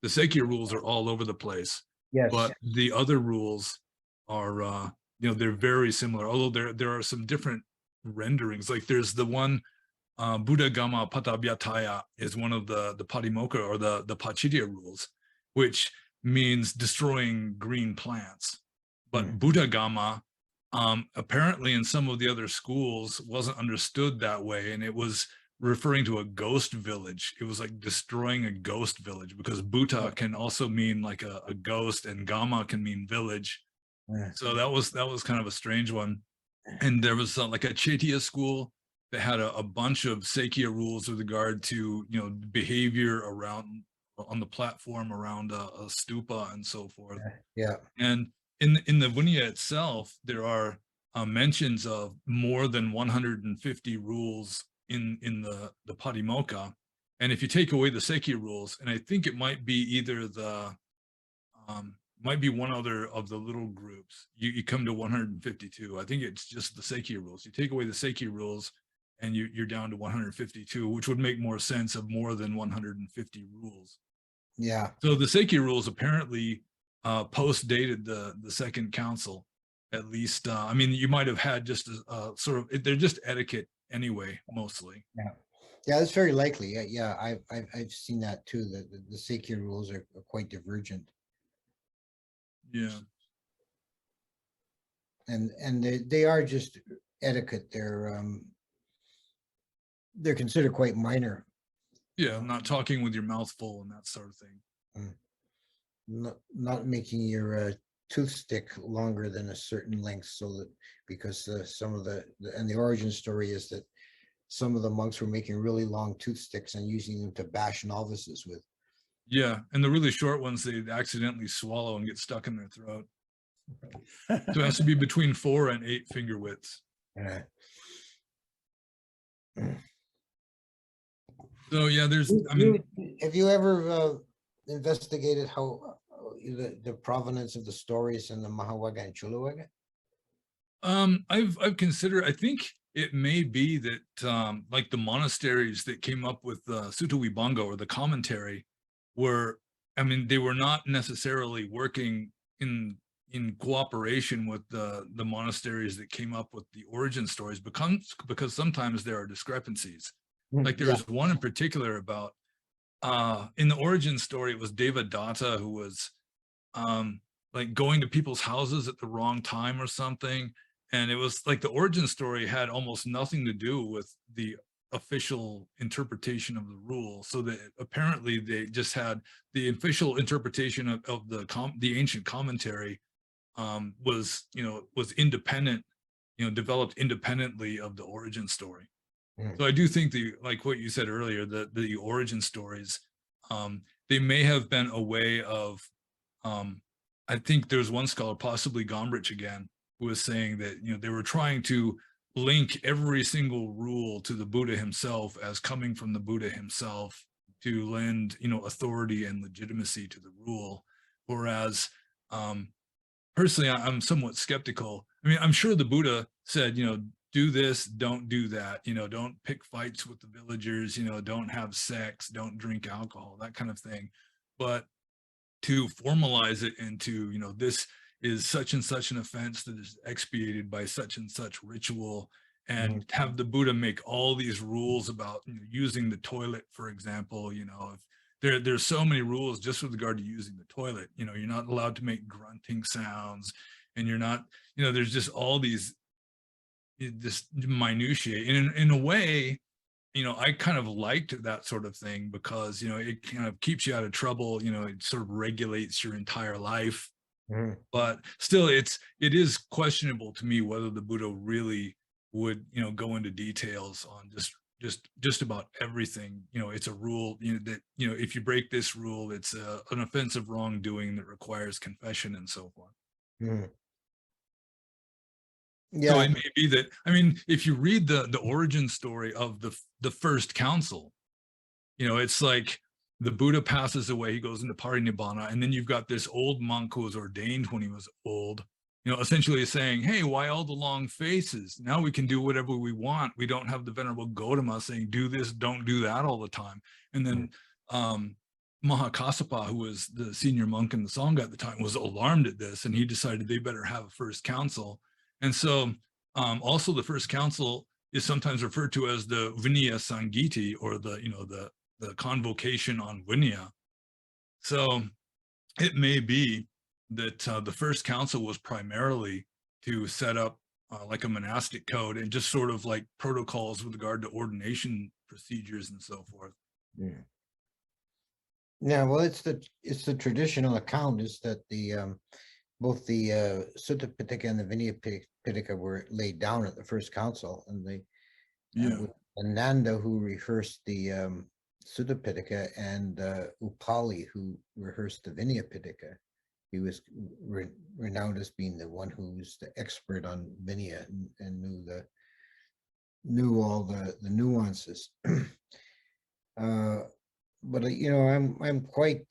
The Sakya rules are all over the place, yes, but the other rules are, they're very similar. Although there are some different renderings. Like there's the one, Buddha Gama Patabhyataya is one of the Patimokkha or the Pachitya rules, which means destroying green plants. But Buddha Gama, apparently in some of the other schools wasn't understood that way, and it was referring to a ghost village. It was like destroying a ghost village, because Bhuta can also mean like a ghost, and Gama can mean village. Yeah. So that was kind of a strange one. And there was like a Chaitya school that had a bunch of Sakya rules with regard to, behavior around on the platform around a stupa and so forth. yeah, And in the Vinaya itself, there are mentions of more than 150 rules in the Patimokkha. And if you take away the Sakya rules, and I think it might be either might be one other of the little groups, you come to 152. I think it's just the Sakya rules. You take away the Sakya rules and you're down to 152, which would make more sense of more than 150 rules. yeah, So the Sakya rules apparently post-dated the second council, at least. I mean, you might have had just a sort of, they're just etiquette anyway, mostly. yeah. That's very likely. Yeah, I've seen that too. The Sakya rules are quite divergent, Yeah. and they are just etiquette. They're considered quite minor. Yeah, not talking with your mouth full and that sort of thing. Not making your tooth stick longer than a certain length, so that because some of the origin story is that some of the monks were making really long tooth sticks and using them to bash novices with. Yeah, and the really short ones, they accidentally swallow and get stuck in their throat. So it has to be between 4 and 8 finger widths. Yeah. So yeah, Have you ever investigated how the provenance of the stories in the Mahawagga and Chulawagga? I've considered, I think it may be that like the monasteries that came up with Sutta Vibhanga or the commentary were, I mean, they were not necessarily working in cooperation with the monasteries that came up with the origin stories, because sometimes there are discrepancies. Like there was one in particular about in the origin story, it was Devadatta who was like going to people's houses at the wrong time or something. And it was like the origin story had almost nothing to do with the official interpretation of the rule. So that apparently they just had the official interpretation of the ancient commentary was independent, developed independently of the origin story. So I do think like what you said earlier, the origin stories, they may have been a way of, I think there's one scholar, possibly Gombrich again, who was saying that, they were trying to link every single rule to the Buddha himself as coming from the Buddha himself to lend, authority and legitimacy to the rule. Whereas, personally, I'm somewhat skeptical. I mean, I'm sure the Buddha said, do this, don't do that, don't pick fights with the villagers, don't have sex, don't drink alcohol, that kind of thing. But to formalize it into, this is such and such an offense that is expiated by such and such ritual, and have the Buddha make all these rules about using the toilet, for example, if there's so many rules just with regard to using the toilet, you're not allowed to make grunting sounds, and you're not, there's just all these, this minutiae. And in a way, I kind of liked that sort of thing, because, it kind of keeps you out of trouble, it sort of regulates your entire life. But still, it is questionable to me whether the Buddha really would, go into details on just about everything. It's a rule, that, if you break this rule, it's an offense of wrongdoing that requires confession and so forth. Yeah. So it may be that, I mean, if you read the origin story of the first council, it's like the Buddha passes away, he goes into parinibbana, and then you've got this old monk who was ordained when he was old, essentially saying, hey, why all the long faces? Now we can do whatever we want. We don't have the Venerable Gautama saying, do this, don't do that all the time. And then Mahakassapa, who was the senior monk in the Sangha at the time, was alarmed at this, and he decided they better have a first council. And so also the first council is sometimes referred to as the Vinaya Sangiti, or the convocation on Vinaya. So it may be that the first council was primarily to set up like a monastic code and just sort of like protocols with regard to ordination procedures and so forth. Yeah. Yeah, well, it's the traditional account is that the both the Sutta Pitaka and the Vinaya Pitaka were laid down at the first council, and Ananda, who rehearsed the Sutta Pitaka, and Upali, who rehearsed the Vinaya Pitaka. He was renowned as being the one who was the expert on Vinaya and knew all the nuances. But I'm quite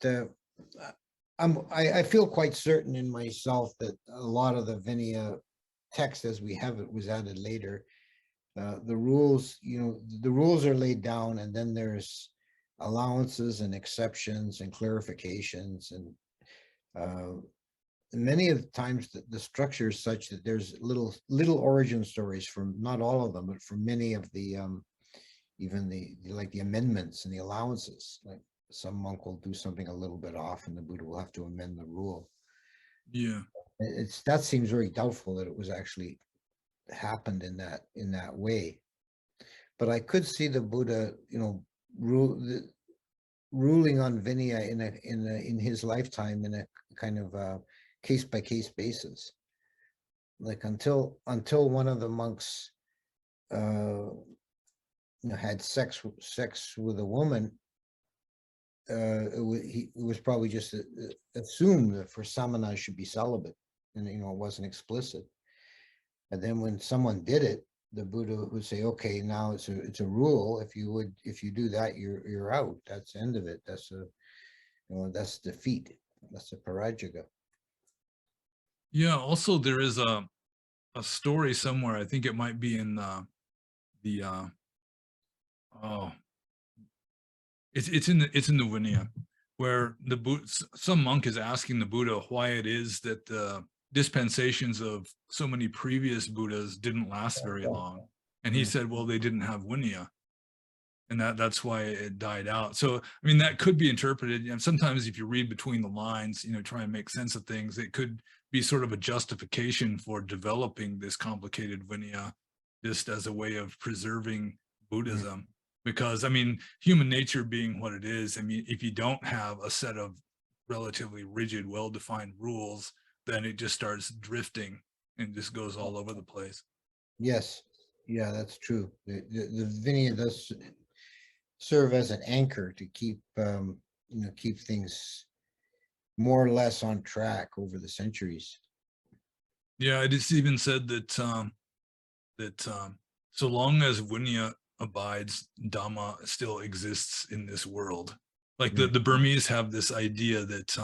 I feel quite certain in myself that a lot of the Vinaya text as we have it was added later. The rules, the rules are laid down, and then there's allowances and exceptions and clarifications, and many of the times the structure is such that there's little origin stories from, not all of them, but from many of the even the amendments and the allowances. Like some monk will do something a little bit off, and the Buddha will have to amend the rule. Yeah, that seems very doubtful that it was actually happened in that way. But I could see the Buddha, ruling on Vinaya in his lifetime in a kind of case-by-case basis. Like until one of the monks had sex with a woman, it was probably just assumed that for samana should be celibate, and it wasn't explicit. And then when someone did it, the Buddha would say, okay, now it's a rule. If you do that, you're out. That's the end of it. That's that's defeat. That's a parajaga. Yeah. Also, there is a story somewhere. I think it might be in it's in the Vinaya, where the Buddha, some monk is asking the Buddha why it is that the dispensations of so many previous Buddhas didn't last very long. And he said, well, they didn't have Vinaya, and that's why it died out. So, I mean, that could be interpreted. And sometimes if you read between the lines, try and make sense of things, it could be sort of a justification for developing this complicated Vinaya just as a way of preserving Buddhism. Because, I mean, human nature being what it is, I mean, if you don't have a set of relatively rigid, well-defined rules, then it just starts drifting and just goes all over the place. Yes. Yeah, that's true. The Vinaya does serve as an anchor to keep keep things more or less on track over the centuries. Yeah, it is even said that so long as Vinaya abides, Dhamma still exists in this world. Like the Burmese have this idea that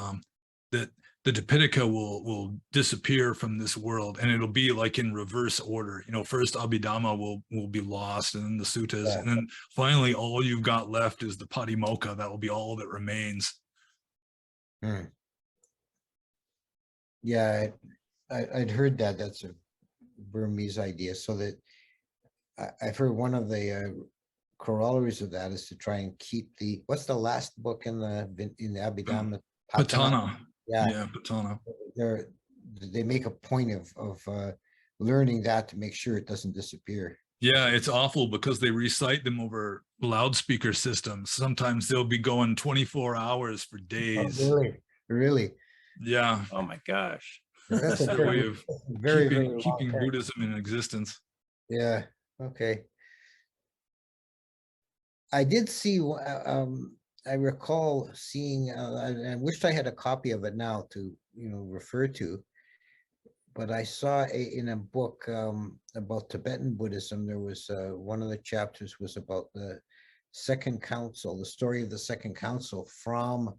that the Tipitaka will disappear from this world, and it'll be like in reverse order. First Abhidhamma will be lost, and then the suttas, and then finally all you've got left is the Patimokkha. That will be all that remains. Yeah, I'd heard that. That's a Burmese idea. So that I've heard one of the corollaries of that is to try and keep what's the last book in the Abhidhamma? Patana. Yeah, Patana. They make a point of learning that to make sure it doesn't disappear. Yeah, it's awful because they recite them over loudspeaker systems. Sometimes they'll be going 24 hours for days. Oh, really? Yeah. Oh my gosh. That's a way of very keeping Buddhism in existence. Yeah. Okay. I did see. I recall seeing. I wished I had a copy of it now to refer to. But I saw in a book about Tibetan Buddhism. There was one of the chapters was about the Second Council, the story of the Second Council from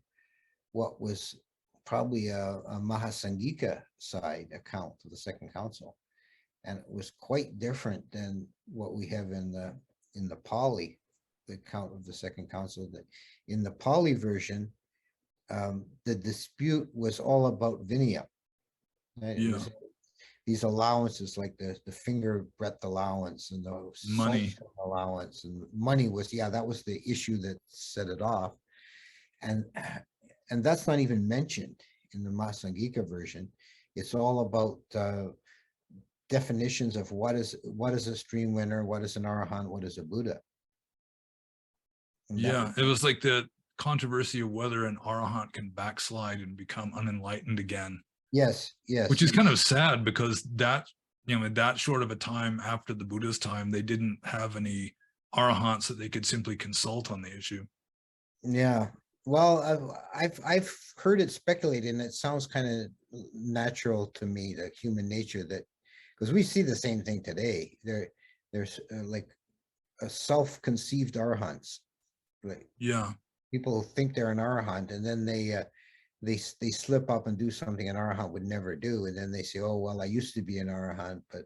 what was probably a Mahasangika side account of the Second Council. And it was quite different than what we have in the Pali, the account of the Second Council. That in the Pali version, the dispute was all about Vinaya. Right? It Yeah. was these allowances, like the finger breadth allowance and the Money. salt allowance, and money was, yeah, that was the issue that set it off. And that's not even mentioned in the Mahasangika version. It's all about definitions of what is a stream winner, what is an arahant, what is a Buddha. And Yeah, it was like the controversy of whether an arahant can backslide and become unenlightened again. yes, Which is kind of sad, because that, in that short of a time after the Buddha's time, they didn't have any arahants that they could simply consult on the issue. Yeah. Well, I've heard it speculated, and it sounds kind of natural to me, that human nature, that because we see the same thing today. There's like a self-conceived arahants. Like, yeah, people think they're an arahant, and then they slip up and do something an arahant would never do, and then they say, oh well, I used to be an arahant, but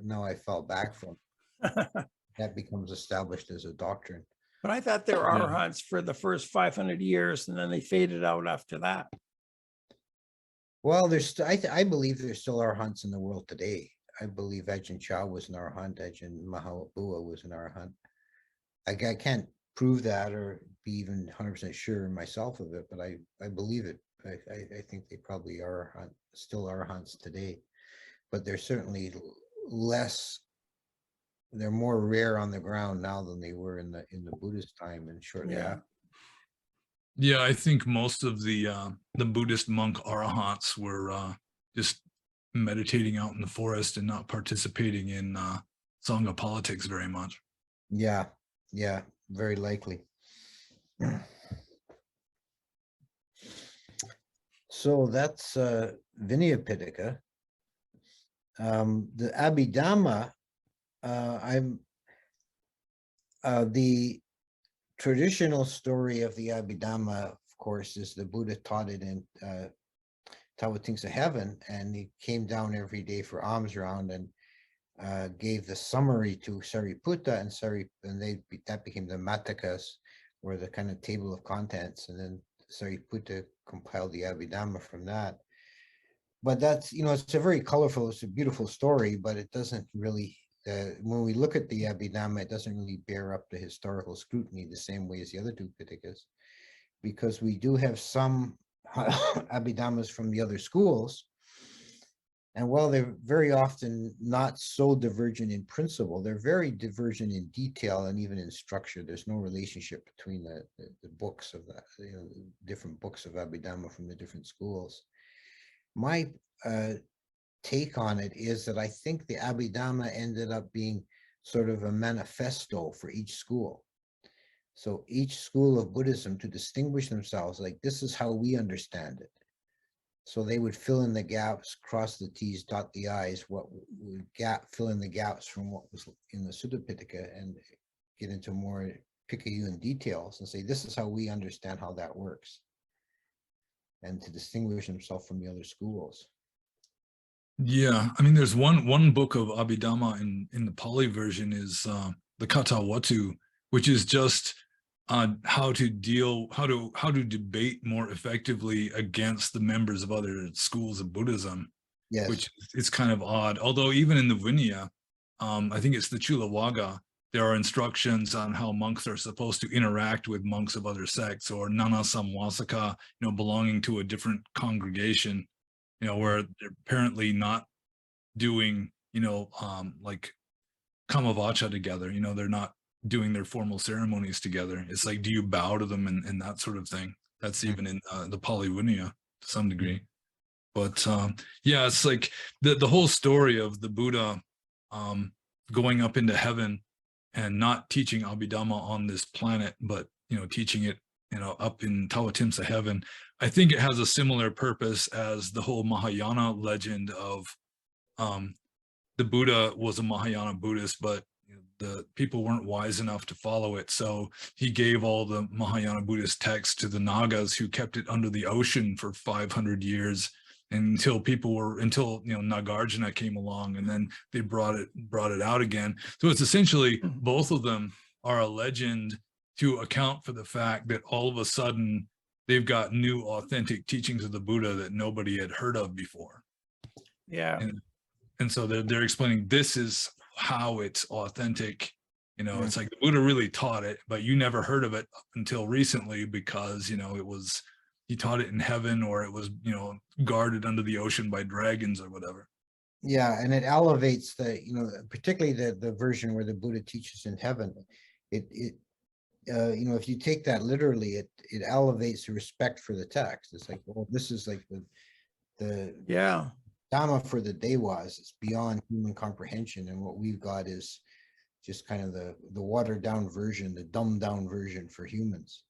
now I fell back from that. Becomes established as a doctrine. But I thought there were Yeah. arahants for the first 500 years, and then they faded out after that. Well, I believe there still arahants in the world today. I believe Ajahn Chah was an arahant, Ajahn Mahabua was an arahant. I can't prove that or be even 100% sure myself of it, but I believe it. I think they probably are still arahants today, but they're certainly less. They're more rare on the ground now than they were in the Buddhist time and shortly after. Yeah, I think most of the Buddhist monk arahants were just meditating out in the forest and not participating in Sangha politics very much. Yeah, very likely. So that's Vinaya Pitaka. The Abhidhamma, the traditional story of the Abhidhamma, of course, is the Buddha taught it in Tawa Things of Heaven, and he came down every day for alms round and gave the summary to Sariputta, and that became the Matakas, or the kind of table of contents, and then Sariputta compiled the Abhidhamma from that. But that's, it's a very colorful, it's a beautiful story, but it doesn't really, when we look at the Abhidhamma, it doesn't really bear up to historical scrutiny the same way as the other two Pitakas, because we do have some Abhidhammas from the other schools. And while they're very often not so divergent in principle, they're very divergent in detail and even in structure. There's no relationship between the books of the different books of Abhidhamma from the different schools. My take on it is that I think the Abhidhamma ended up being sort of a manifesto for each school. So each school of Buddhism, to distinguish themselves, like, this is how we understand it. So they would fill in the gaps, cross the T's, dot the I's, fill in the gaps from what was in the Sutta Pitaka, and get into more Picayune details and say, this is how we understand how that works. And to distinguish himself from the other schools. Yeah, I mean, there's one book of Abhidhamma in the Pali version is the Kata Watu, which is just how to debate more effectively against the members of other schools of Buddhism. Yes. Which is kind of odd. Although even in the Vinaya, I think it's the Chulawaga, there are instructions on how monks are supposed to interact with monks of other sects, or Nana Samwasaka, belonging to a different congregation, where they're apparently not doing, like Kamavacha together, they're not doing their formal ceremonies together. It's like, do you bow to them and that sort of thing? That's even in the Pali Vinaya to some degree. But yeah, it's like the whole story of the Buddha going up into heaven and not teaching Abhidhamma on this planet, but teaching it up in Tawatimsa heaven. I think it has a similar purpose as the whole Mahayana legend of the Buddha was a Mahayana Buddhist, but the people weren't wise enough to follow it. So he gave all the Mahayana Buddhist texts to the Nagas, who kept it under the ocean for 500 years until Nagarjuna came along, and then they brought it out again. So it's essentially, both of them are a legend to account for the fact that all of a sudden they've got new authentic teachings of the Buddha that nobody had heard of before. Yeah. And so they're explaining, this is how it's authentic. Yeah. It's like the Buddha really taught it, but you never heard of it until recently, because he taught it in heaven, or it was guarded under the ocean by dragons or whatever. Yeah, and it elevates particularly the version where the Buddha teaches in heaven. If you take that literally, it elevates the respect for the text. It's like, well, this is like the Yeah. Dhamma for the Dewas. It's beyond human comprehension, and what we've got is just kind of the watered down version, the dumbed down version for humans.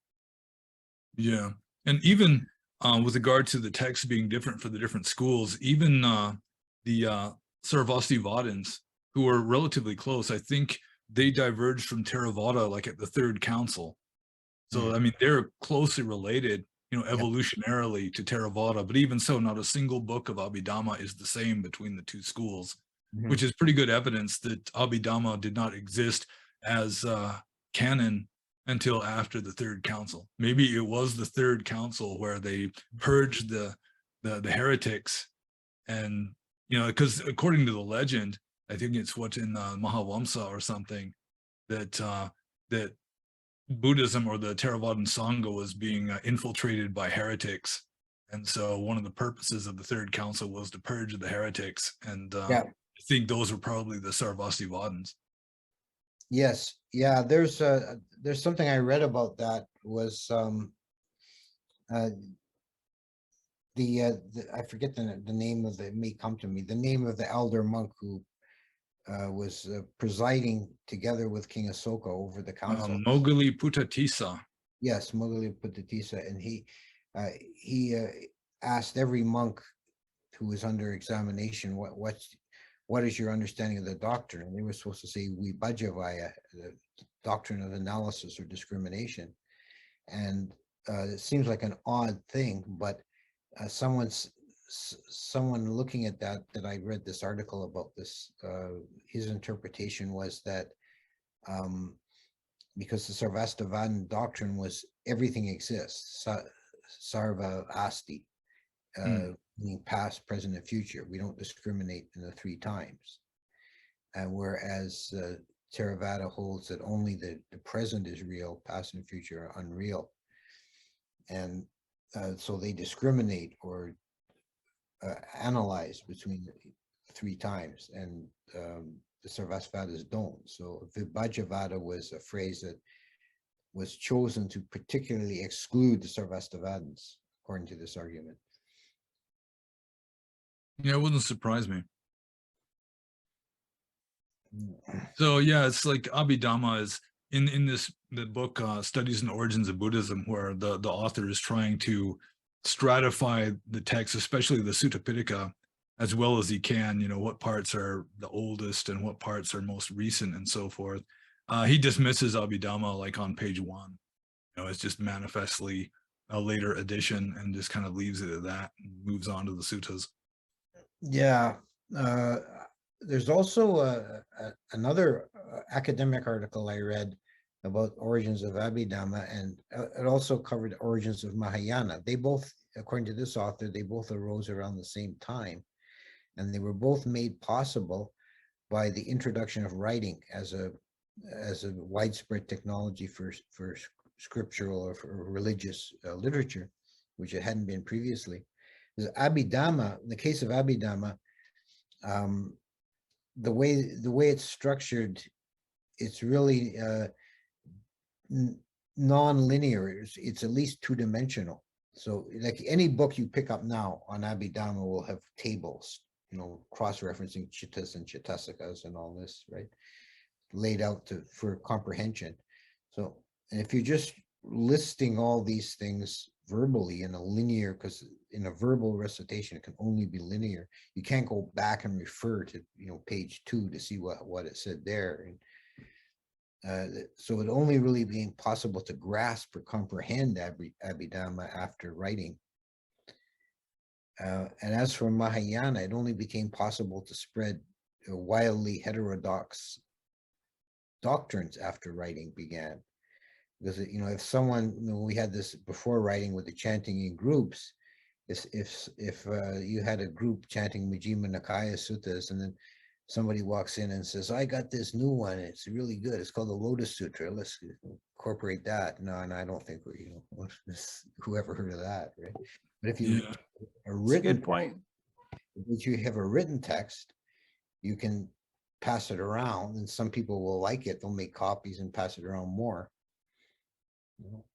Yeah, and even with regard to the text being different for the different schools, even the Sarvastivadins, who are relatively close, I think they diverged from Theravada like at the third council. So I mean, they're closely related, evolutionarily to Theravada, but even so, not a single book of Abhidhamma is the same between the two schools, which is pretty good evidence that Abhidhamma did not exist as canon until after the third council. Maybe it was the third council where they purged the heretics, and because according to the legend, I think it's what's in Mahavamsa or something, that that Buddhism, or the Theravadan Sangha, was being infiltrated by heretics, and so one of the purposes of the third council was to purge the heretics, and I think those were probably the Sarvastivadins. Yes, yeah. There's something I read about that was I forget the name of it may come to me. The name of the elder monk who was presiding together with King Asoka over the council. Moguli Puttatissa. Yes, Moguli Puttatissa, and he asked every monk who was under examination, what is your understanding of the doctrine? And they were supposed to say Vibhajavaya, the doctrine of analysis or discrimination. And it seems like an odd thing, but someone looking at that I read this article about this, his interpretation was that because the Sarvastivadin doctrine was everything exists, sarva asti, meaning past, present, and future. We don't discriminate in the three times. Whereas Theravada holds that only the present is real, past and future are unreal. And so they discriminate or analyze between the three times, and the Sarvastivadins don't. So Vibhajavada was a phrase that was chosen to particularly exclude the Sarvastivadins, according to this argument. Yeah, it wouldn't surprise me. So yeah, it's like Abhidhamma is in the book Studies and Origins of Buddhism, where the author is trying to stratify the text, especially the Sutta Pitaka, as well as he can, what parts are the oldest and what parts are most recent and so forth. He dismisses Abhidhamma like on page 1. It's just manifestly a later edition, and just kind of leaves it at that and moves on to the suttas. Yeah. There's also another academic article I read about origins of Abhidhamma, and it also covered origins of Mahayana. They both, according to this author, they both arose around the same time, and they were both made possible by the introduction of writing as a widespread technology for scriptural or for religious literature, which it hadn't been previously. Abhidhamma, in the case of Abhidhamma, the way it's structured, it's really non-linear. It's at least two-dimensional. So like any book you pick up now on Abhidhamma will have tables, cross-referencing chittas and chittasikas and all this, right? Laid out for comprehension. So, and if you're just listing all these things verbally in a linear, because in a verbal recitation it can only be linear, you can't go back and refer to page 2 to see what it said there. And So it only really became possible to grasp or comprehend Abhidhamma after writing. And as for Mahayana, it only became possible to spread wildly heterodox doctrines after writing began. Because, you know, if someone, you know, we had this before writing with the chanting in groups, if you had a group chanting Majjhima Nikaya suttas, and then somebody walks in and says, I got this new one, it's really good, it's called the Lotus Sutra, let's incorporate that. No, and I don't think we, you know, whoever heard of that, right? But if you Yeah. It's a a written good point. if you have a written text, you can pass it around, and some people will like it, they'll make copies and pass it around more. You know?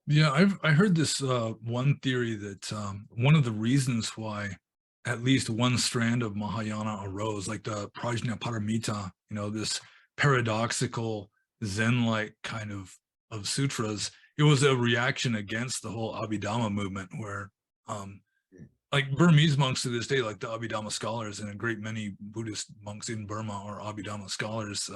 Yeah, I heard this one theory that one of the reasons why at least one strand of Mahayana arose, like the Prajnaparamita, you know, this paradoxical Zen-like kind of sutras, it was a reaction against the whole Abhidhamma movement, where like Burmese monks to this day, like the Abhidhamma scholars, and a great many Buddhist monks in Burma are Abhidhamma scholars.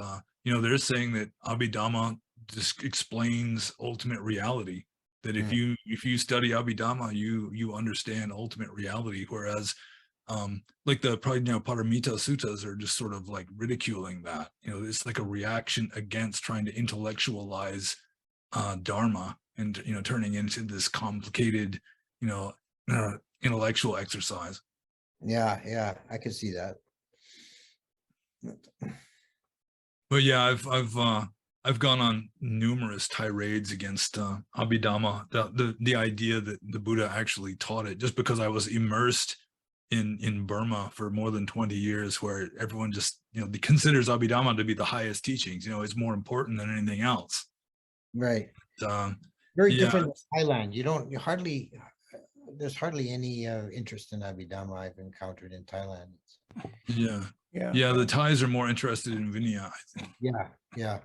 You know, they're saying that Abhidhamma just explains ultimate reality. That if you study Abhidhamma, you understand ultimate reality. Whereas, like the Prajnaparamita suttas are just sort of like ridiculing that. You know, it's like a reaction against trying to intellectualize Dharma, and you know, turning into this complicated, you know, intellectual exercise. Yeah, I can see that. But yeah, I've gone on numerous tirades against Abhidhamma, the idea that the Buddha actually taught it, just because I was immersed in Burma for more than 20 years, where everyone just, you know, considers Abhidhamma to be the highest teachings. You know, it's more important than anything else. Right. Um, Very yeah, different in Thailand. You hardly, there's hardly any interest in Abhidhamma I've encountered in Thailand. yeah, Yeah. yeah. The Thais are more interested in Vinaya, I think, Yeah.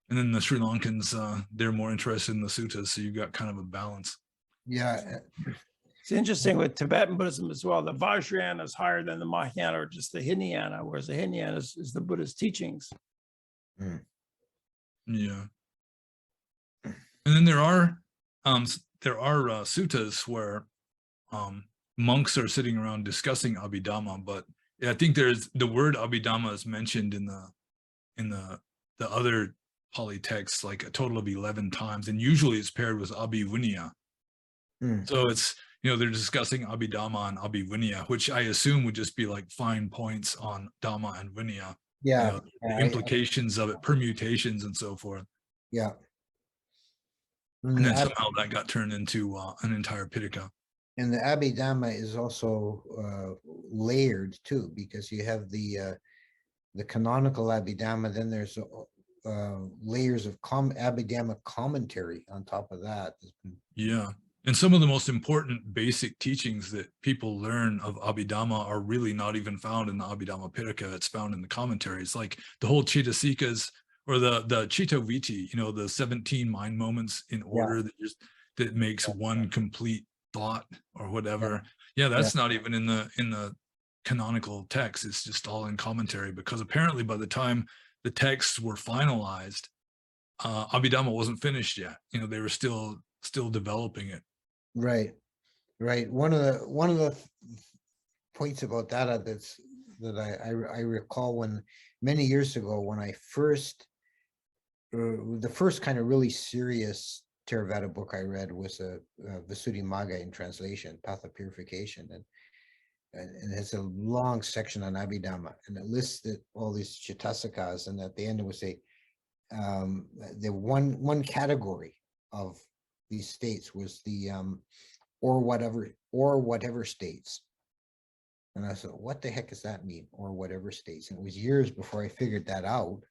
and then the Sri Lankans, they're more interested in the suttas. So you've got kind of a balance. Yeah. It's interesting with Tibetan Buddhism as well. The Vajrayana is higher than the Mahayana or just the Hinayana, whereas the Hinayana is the Buddha's teachings. Yeah. And then there are suttas where monks are sitting around discussing Abhidhamma, but I think there's the word Abhidhamma is mentioned in the other Pali texts like a total of 11 times, and usually it's paired with Abhivinaya. So it's, you know, they're discussing Abhidhamma and Abhivinaya, which I assume would just be like fine points on Dhamma and Vinaya. Yeah. You know, the implications of it, permutations, and so forth. Yeah. And then somehow that got turned into an entire Pitaka. And the Abhidhamma is also layered too, because you have the canonical Abhidhamma, then there's layers of Abhidhamma commentary on top of that. Yeah. And some of the most important basic teachings that people learn of Abhidhamma are really not even found in the Abhidhamma Pitaka. It's found in the commentaries, like the whole Chaitasikas, or the Chitta Viti, you know, the 17 mind moments in order that makes one complete thought or whatever. Yeah, that's not even in the canonical text. It's just all in commentary, because apparently by the time the texts were finalized, Abhidhamma wasn't finished yet. You know, they were still developing it. Right. One of the points about that that I recall, when many years ago, when I first the first kind of really serious Theravada book I read was a Visuddhimagga in translation, Path of Purification, and it's a long section on Abhidhamma, and it lists all these Chaitasikas, and at the end it would say the one category of these states was the or whatever states. And I said, what the heck does that mean, or whatever states? And it was years before I figured that out.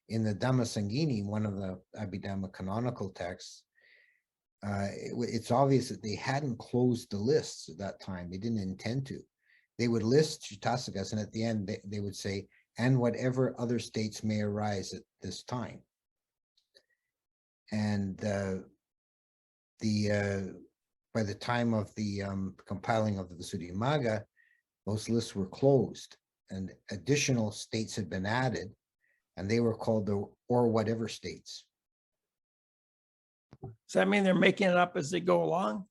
In the Dhammasangini, one of the Abhidhamma canonical texts, it's obvious that they hadn't closed the lists at that time. They didn't intend to. They would list Chaitasikas, and at the end they would say, and whatever other states may arise at this time. And by the time of the compiling of the Visuddhimagga, those lists were closed. and additional states had been added, and they were called the or whatever states. Does that mean they're making it up as they go along?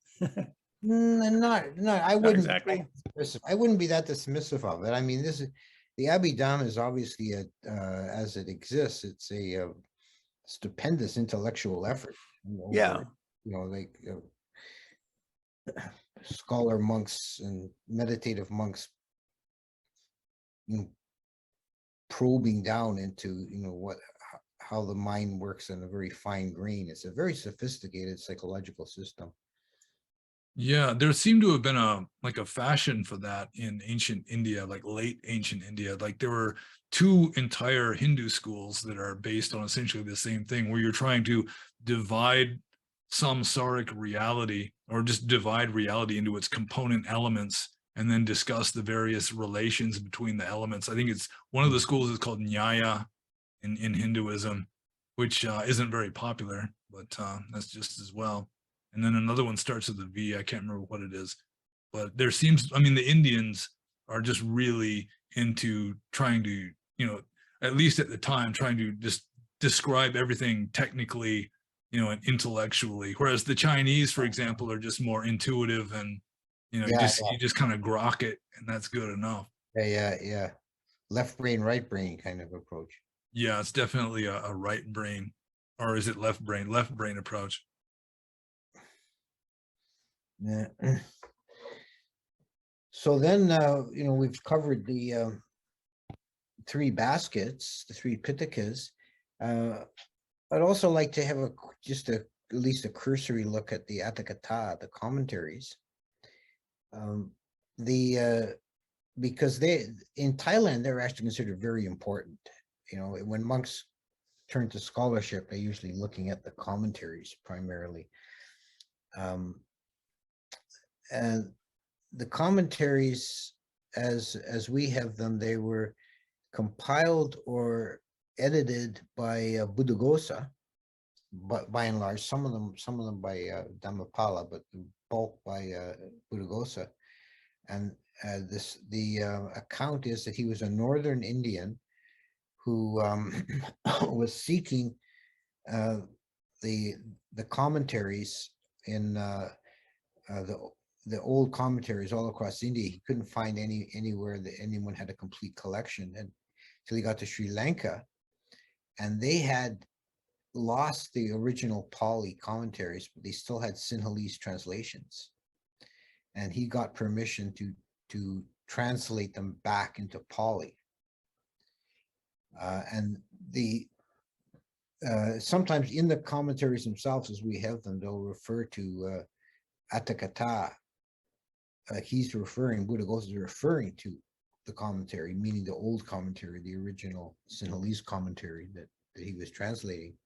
Not, I Not wouldn't. exactly. I wouldn't be that dismissive of it. I mean, this is the Abhidhamma is obviously a as it exists. It's a stupendous intellectual effort. Yeah. Like scholar monks and meditative monks, probing down into how the mind works in a very fine grain. It's a very sophisticated psychological system. Yeah, there seemed to have been a fashion for that in ancient India, like late ancient India. Like there were two entire Hindu schools that are based on essentially the same thing, where you're trying to divide samsaric reality, or just divide reality into its component elements, and then discuss the various relations between the elements. I think it's one of the schools is called Nyaya in Hinduism, which isn't very popular, but that's just as well. And then another one starts with a V. I can't remember what it is, but there seems, I mean, the Indians are just really into trying to, at least at the time, trying to just describe everything technically, and intellectually. Whereas the Chinese, for example, are just more intuitive, and, you just kind of grok it, and that's good enough. Yeah. Left brain, right brain kind of approach. Yeah, it's definitely a right brain, or is it left brain approach? Yeah. So then, we've covered the three baskets, the three pitakas. I'd also like to have at least a cursory look at the Atthakatha, the commentaries. Because in Thailand, they're actually considered very important. When monks turn to scholarship, they're usually looking at the commentaries primarily. And the commentaries, as we have them, they were compiled or edited by Buddhaghosa, but by and large, some of them by Dhammapala, but the bulk by Buddhaghosa. And the account is that he was a northern Indian who was seeking the commentaries in the old commentaries all across India. He couldn't find anywhere that anyone had a complete collection, until he got to Sri Lanka, and they had lost the original Pali commentaries, but they still had Sinhalese translations, and he got permission to translate them back into Pali. And sometimes in the commentaries themselves, as we have them, they'll refer to Atthakatha. Buddhaghosa is referring to the commentary, meaning the old commentary, the original Sinhalese commentary that he was translating.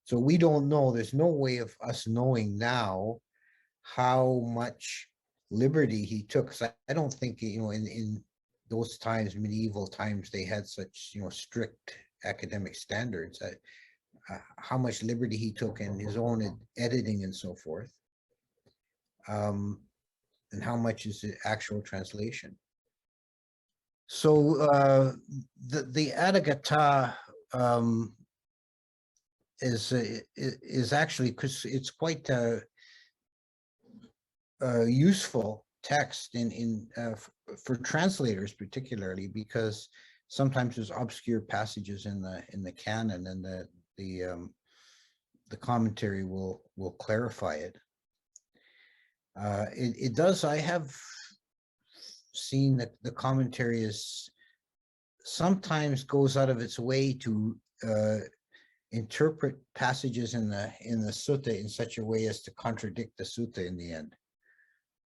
So we don't know, there's no way of us knowing now how much liberty he took. So I don't think, in those times, medieval times, they had such, strict academic standards. How much liberty he took in his own editing and so forth. And how much is the actual translation. So the Atthakatha is actually, because it's quite a useful text for translators, particularly because sometimes there's obscure passages in the canon, and the commentary will clarify it. It does. I have seen that the commentary is sometimes goes out of its way to interpret passages in the sutta in such a way as to contradict the sutta in the end.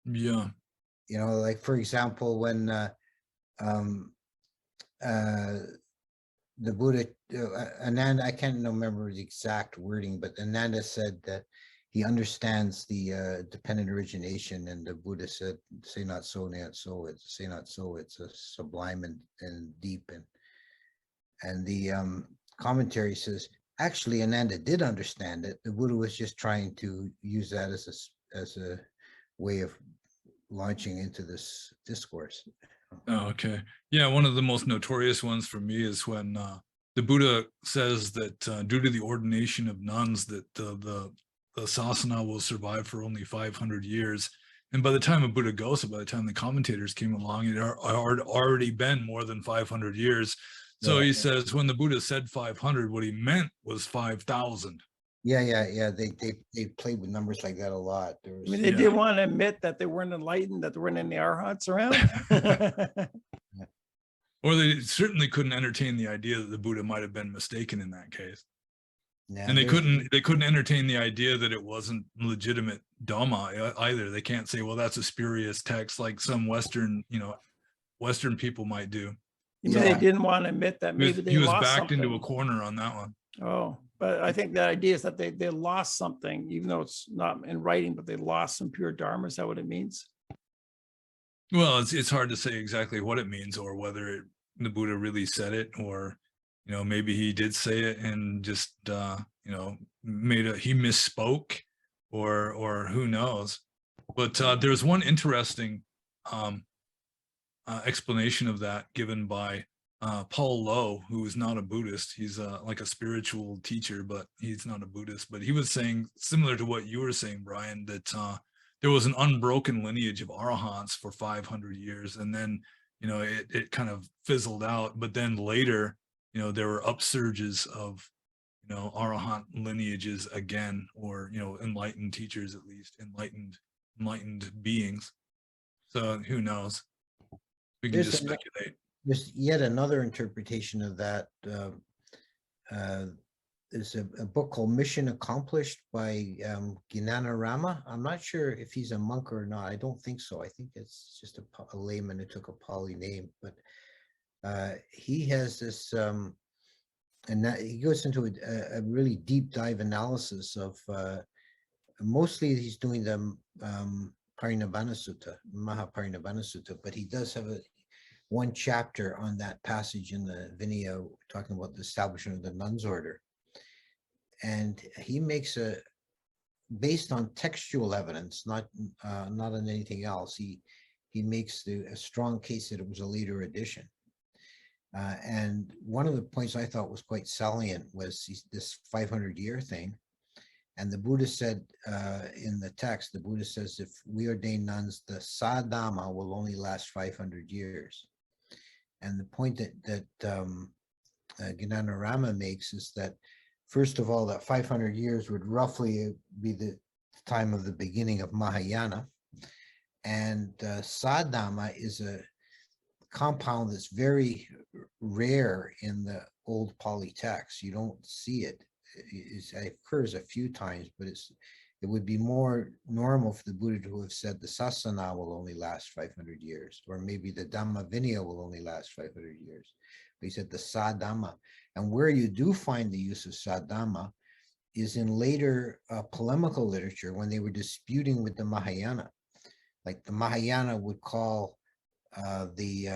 Yeah. Like for example, when the Buddha, Ananda, I can't remember the exact wording, but Ananda said that he understands the dependent origination, and the Buddha said, "Say not so, not so. Say not so. It's a sublime and deep." And the commentary says, actually, Ananda did understand it. The Buddha was just trying to use that as a way of launching into this discourse. Oh, okay. Yeah, one of the most notorious ones for me is when the Buddha says that due to the ordination of nuns, that the sasana will survive for only 500 years. And by the time of Buddha Gosa, by the time the commentators came along, it had already been more than 500 years. So Yeah. he says when the Buddha said 500, what he meant was 5,000. Yeah. They played with numbers like that a lot. There I was, mean, they Yeah. did want to admit that they weren't enlightened, that there weren't any arhats around. Or they certainly couldn't entertain the idea that the Buddha might have been mistaken in that case. yeah, And they there's- couldn't entertain the idea that it wasn't legitimate Dhamma either. They can't say, well, that's a spurious text like some Western, Western people might do. You mean they Yeah. didn't want to admit that maybe they He was lost backed into a something? corner on that one. Oh, but I think the idea is that they lost something, even though it's not in writing, but they lost some pure dharma. Is that what it means? Well, it's hard to say exactly what it means, or whether the Buddha really said it, or maybe he did say it and just he misspoke, or who knows. But there's one interesting explanation of that given by Paul Lowe, who is not a Buddhist. He's like a spiritual teacher, but he's not a Buddhist. But he was saying, similar to what you were saying, Brian, that there was an unbroken lineage of arahants for 500 years, and then it kind of fizzled out. But then later, there were upsurges of arahant lineages again, or enlightened teachers, at least enlightened beings. So who knows? We can There's just an- speculate. There's yet another interpretation of that. There's a book called Mission Accomplished by Gnanarama. I'm not sure if he's a monk or not. I don't think so. I think it's just a layman who took a Pali name. But he has this, and that, he goes into a really deep dive analysis of, mostly he's doing the Parinibbana Sutta, Mahaparinibbana Sutta, but he does have one chapter on that passage in the Vinaya talking about the establishment of the nuns order. And he makes based on textual evidence, not on anything else, he makes a strong case that it was a later addition. And one of the points I thought was quite salient was this 500-year thing. And the Buddha said in the text, the Buddha says, if we ordain nuns, the sadhama will only last 500 years. And the point that Gnanarama makes is that, first of all, that 500 years would roughly be the time of the beginning of Mahayana. And sadhama is a compound that's very rare in the old Pali text. You don't see it. It occurs a few times, but it would be more normal for the Buddha to have said the sasana will only last 500 years, or maybe the Dhamma Vinaya will only last 500 years. But he said the sadhamma. And where you do find the use of sadhamma is in later polemical literature, when they were disputing with the Mahayana. Like the Mahayana would call the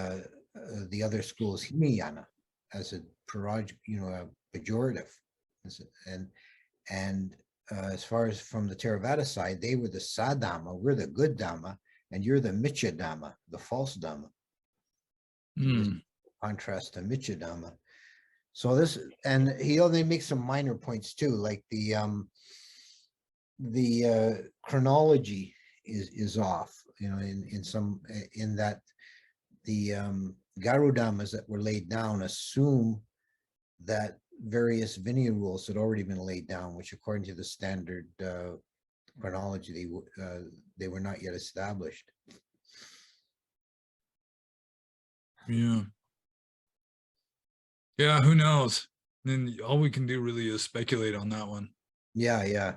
other schools Hinayana as a pejorative. And as far as from the Theravada side, they were the sadhamma, we're the good dhamma, and you're the miccha dhamma, the false dhamma. Contrast to miccha dhamma. So this, and he only makes some minor points too, like the chronology is off, in that the Garudhammas that were laid down assume that various Vinaya rules had already been laid down, which according to the standard chronology, they were not yet established. Yeah, who knows? Then all we can do really is speculate on that one. Yeah.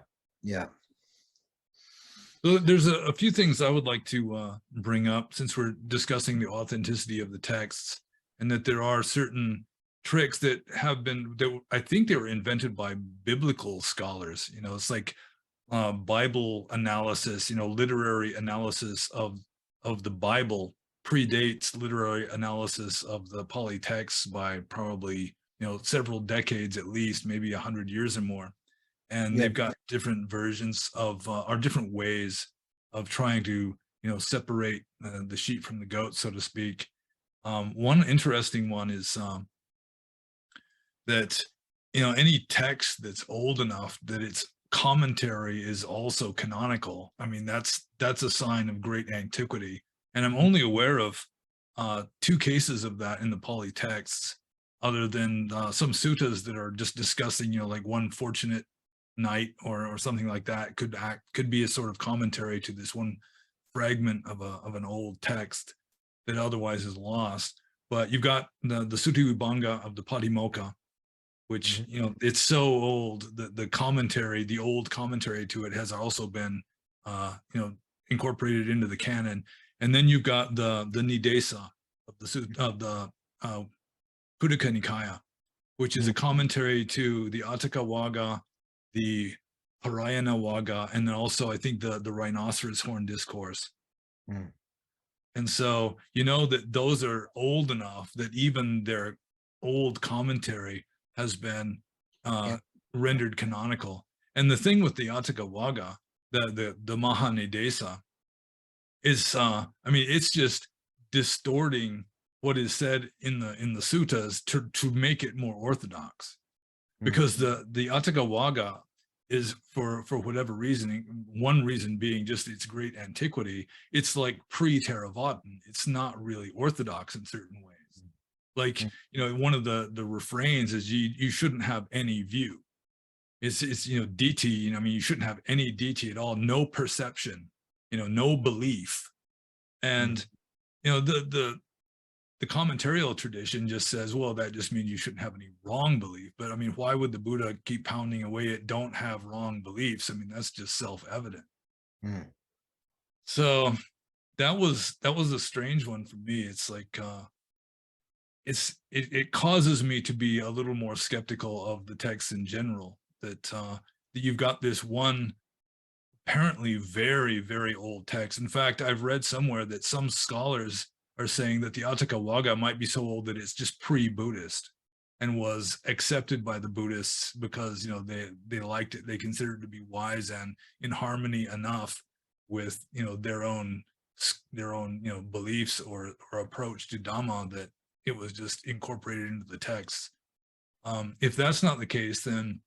So there's a few things I would like to bring up, since we're discussing the authenticity of the texts, and that there are certain tricks that I think they were invented by biblical scholars. It's like Bible analysis, literary analysis of the Bible predates literary analysis of the Pali texts by probably several decades, at least maybe 100 years or more. And they've got different versions of or different ways of trying to separate the sheep from the goat, so to speak. One interesting one is that, you know, any text that's old enough that its commentary is also canonical, I mean, that's a sign of great antiquity. And I'm only aware of 2 cases of that in the Pali texts, other than some suttas that are just discussing, you know, like one fortunate night or something like that could be a sort of commentary to this one fragment of an old text that otherwise is lost. But you've got the Sutta Vibhanga of the Patimokkha, which, you know, it's so old that the commentary, the old commentary to it has also been, you know, incorporated into the canon. And then you've got the Nidesa of the Khuddaka Nikaya, which is a commentary to the Atthaka Wagga, the Parayana Wagga, and then also I think the Rhinoceros Horn Discourse. And so, you know, that those are old enough that even their old commentary has been rendered canonical. And the thing with the Atthaka Wagga, the Mahanidesa, is I mean, it's just distorting what is said in the suttas to make it more orthodox, because the Atthaka Wagga is, for whatever reason, one reason being just its great antiquity, it's like pre-Theravadan. It's not really orthodox in certain ways. Like, you know, one of the refrains is you shouldn't have any view. It's you know, DT, you know, I mean, you shouldn't have any DT at all, no perception, you know, no belief. And you know, the commentarial tradition just says, well, that just means you shouldn't have any wrong belief. But I mean, why would the Buddha keep pounding away at don't have wrong beliefs? I mean, that's just self-evident. So that was a strange one for me. It's like it causes me to be a little more skeptical of the text in general, that you've got this one apparently very, very old text. In fact, I've read somewhere that some scholars are saying that the Atthaka Wagga might be so old that it's just pre-Buddhist and was accepted by the Buddhists because, you know, they liked it, they considered it to be wise and in harmony enough with, you know, their own you know, beliefs or approach to Dhamma, that it was just incorporated into the text. If that's not the case, then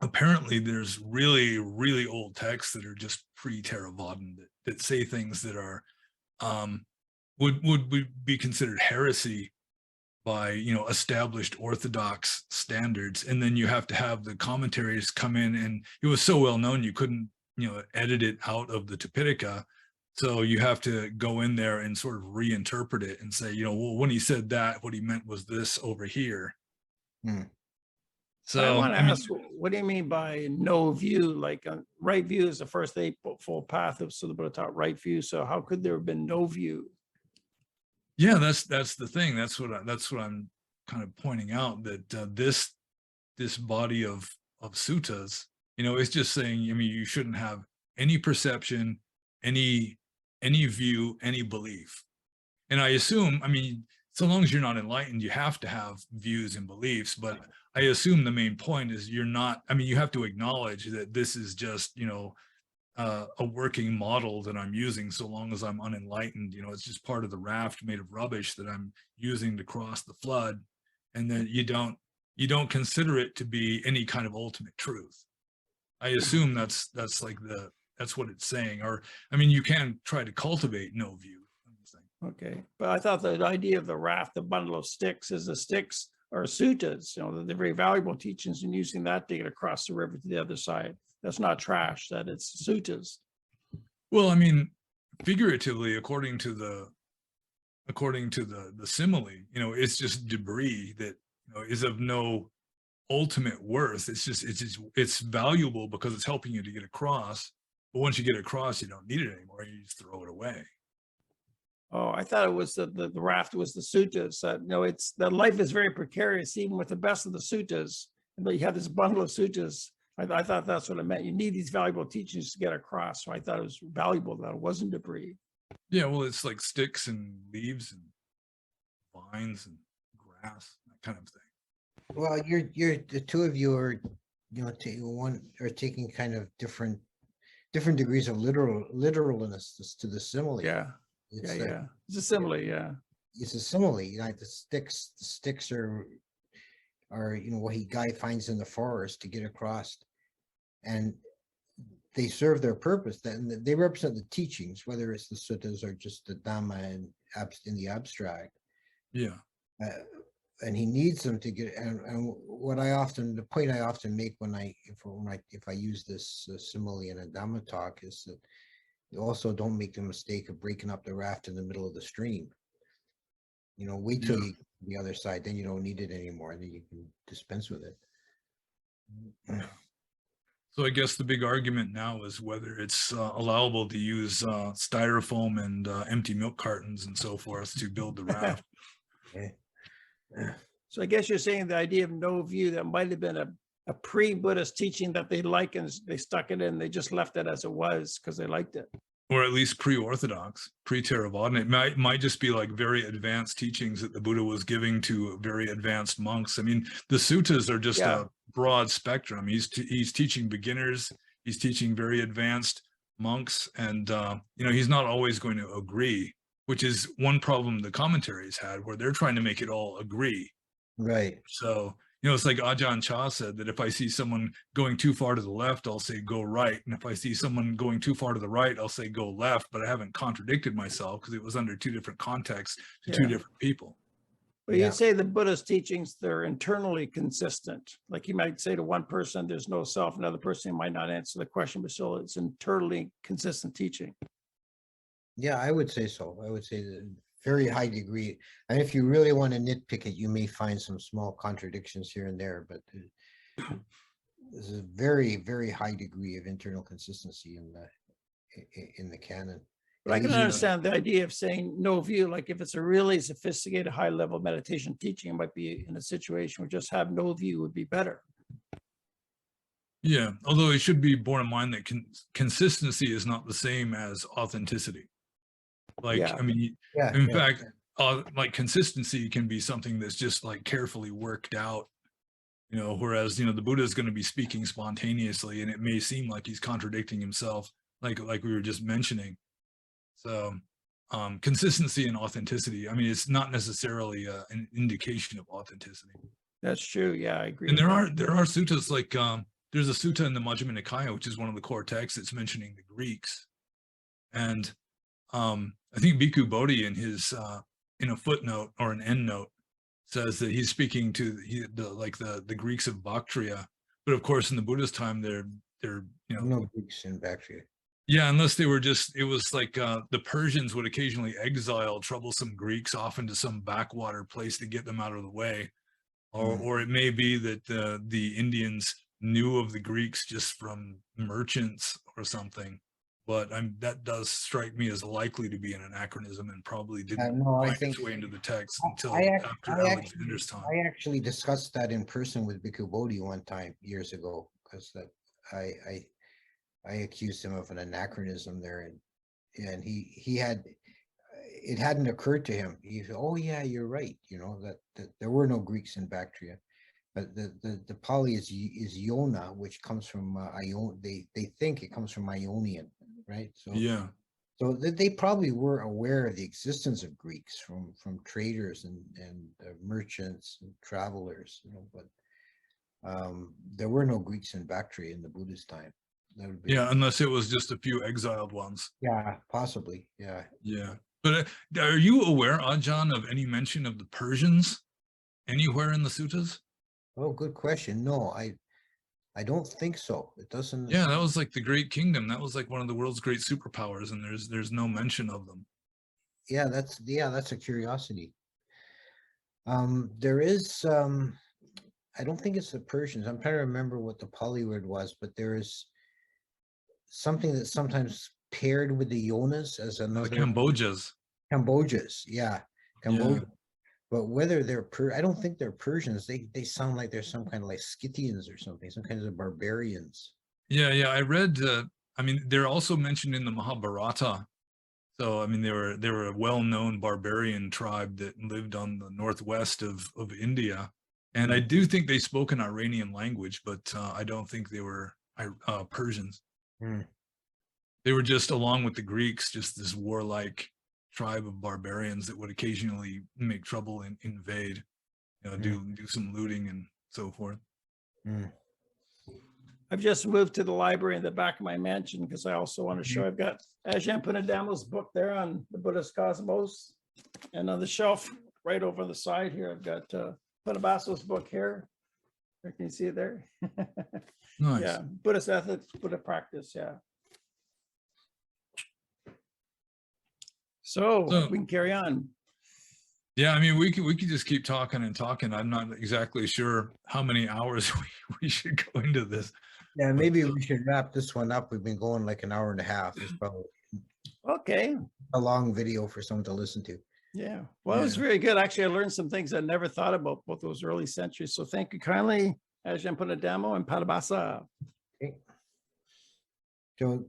apparently there's really, really old texts that are just pre-Theravadan that say things that are would be considered heresy by, you know, established orthodox standards. And then you have to have the commentaries come in, and it was so well known you couldn't, you know, edit it out of the Tipitaka. So you have to go in there and sort of reinterpret it and say, you know, well, when he said that, what he meant was this over here. So I want to ask, what do you mean by no view? Like right view is the first eightfold path of, so the Buddha taught right view. So how could there have been no view? Yeah, that's the thing. That's what I'm kind of pointing out, that this body of suttas, you know, it's just saying, I mean, you shouldn't have any perception, any view, any belief. And I assume, I mean, so long as you're not enlightened, you have to have views and beliefs. But I assume the main point is you're not, I mean, you have to acknowledge that this is just, you know, a working model that I'm using so long as I'm unenlightened. You know, it's just part of the raft made of rubbish that I'm using to cross the flood. And then you don't consider it to be any kind of ultimate truth. I assume that's like that's what it's saying. Or, I mean, you can try to cultivate no view. Okay, but I thought the idea of the raft, the bundle of sticks, is the sticks are suttas, you know, they're very valuable teachings, and using that to get across the river to the other side. That's not trash, that it's suttas. Well, I mean, figuratively, according to the simile, you know, it's just debris that, you know, is of no ultimate worth. It's valuable because it's helping you to get across. But once you get across, you don't need it anymore. You just throw it away. Oh, I thought it was the raft was the suttas. That, you know, it's that life is very precarious, even with the best of the suttas. But you have this bundle of suttas. I thought that's what it meant. You need these valuable teachings to get across. So I thought it was valuable that it wasn't debris. Yeah, well, it's like sticks and leaves and vines and grass, that kind of thing. Well, you're the two of you are, you know, taking kind of different degrees of literalness to the simile. Yeah. It's It's a simile, yeah. it's a simile, like the sticks are what guy finds in the forest to get across, and they serve their purpose. Then they represent the teachings, whether it's the suttas or just the Dhamma and in the abstract. Yeah. And he needs them to get. And the point I often make if I use this simile in a Dhamma talk is that you also don't make the mistake of breaking up the raft in the middle of the stream. Wait till you get to the other side, then you don't need it anymore, and then you can dispense with it. So I guess the big argument now is whether it's allowable to use styrofoam and empty milk cartons and so forth to build the raft. Okay. So I guess you're saying the idea of no view, that might have been a pre-Buddhist teaching that they like, and they stuck it in. They just left it as it was because they liked it. Or at least pre-Orthodox, pre-Theravada. It might just be like very advanced teachings that the Buddha was giving to very advanced monks. I mean, the suttas are just a broad spectrum. He's teaching beginners, he's teaching very advanced monks, and he's not always going to agree, which is one problem the commentaries had, where they're trying to make it all agree. Right. So it's like Ajahn Chah said that if I see someone going too far to the left, I'll say go right. And if I see someone going too far to the right, I'll say go left. But I haven't contradicted myself because it was under two different contexts to two different people. But you'd say the Buddhist teachings, they're internally consistent. Like you might say to one person, there's no self, another person might not answer the question, but still it's internally consistent teaching. Yeah, I would say so. I would say that very high degree. And if you really want to nitpick it, you may find some small contradictions here and there, but there's a very, very high degree of internal consistency in the canon. But I can understand the idea of saying no view. Like if it's a really sophisticated, high-level meditation teaching, it might be in a situation where just have no view would be better. Yeah, although it should be borne in mind that consistency is not the same as authenticity. Like, I mean, in fact, like consistency can be something that's just like carefully worked out, whereas, the Buddha is going to be speaking spontaneously, and it may seem like he's contradicting himself, like we were just mentioning. So consistency and authenticity, I mean, it's not necessarily an indication of authenticity. That's true. Yeah, I agree. And there are suttas like, there's a sutta in the Majjhima Nikaya, which is one of the core texts that's mentioning the Greeks. And I think Bhikkhu Bodhi in his in a footnote or an endnote says that he's speaking to the Greeks of Bactria, but of course in the Buddhist time they're no Greeks in Bactria. Yeah, unless they were it was like the Persians would occasionally exile troublesome Greeks off into some backwater place to get them out of the way, or it may be that the Indians knew of the Greeks just from merchants or something. But that does strike me as likely to be an anachronism and probably didn't find its way into the text until after Alexander's time. I actually discussed that in person with Bhikkhu Bodhi one time years ago, because I accused him of an anachronism there, and he had, it hadn't occurred to him. He said, "Oh yeah, you're right. That there were no Greeks in Bactria." But the Pali is Iona, which comes from Ion. They think it comes from Ionian, right? So yeah. So they probably were aware of the existence of Greeks from traders and merchants and travelers, but there were no Greeks in Bactria in the Buddhist time. That would be, unless it was just a few exiled ones. Yeah, possibly. Yeah. Yeah. But are you aware, Ajahn, of any mention of the Persians anywhere in the suttas? Oh, good question. No, I don't think so. It doesn't. Yeah, that was like the Great Kingdom. That was like one of the world's great superpowers, and there's no mention of them. Yeah, that's a curiosity. There is I don't think it's the Persians. I'm trying to remember what the Pali word was, but there is something that's sometimes paired with the Yonas as another. The Cambodjas. Yeah. Cambodia. Yeah. But whether they're I don't think they're Persians. They sound like they're some kind of like Scythians or something, some kinds of barbarians. Yeah. I read. I mean, they're also mentioned in the Mahabharata. So I mean, they were a well-known barbarian tribe that lived on the northwest of India, and I do think they spoke an Iranian language, but I don't think they were Persians. They were just, along with the Greeks, just this warlike tribe of barbarians that would occasionally make trouble and invade, do some looting and so forth. Mm. I've just moved to the library in the back of my mansion because I also want to show I've got Ajahn Punnadhammo's book there on the Buddhist cosmos. And on the shelf right over the side here, I've got Pannobhasa's book here. Can you see it there? Nice. Yeah, Buddhist ethics, Buddha practice, yeah. So we can carry on. Yeah, I mean, we could just keep talking and talking. I'm not exactly sure how many hours we should go into this. Yeah, maybe we should wrap this one up. We've been going like an hour and a half. It's probably Okay, a long video for someone to listen to. yeah. Well, it was very good. Actually, I learned some things I never thought about both those early centuries. So thank you kindly, Ajahn Punnadhammo and pannobhasa. Okay. So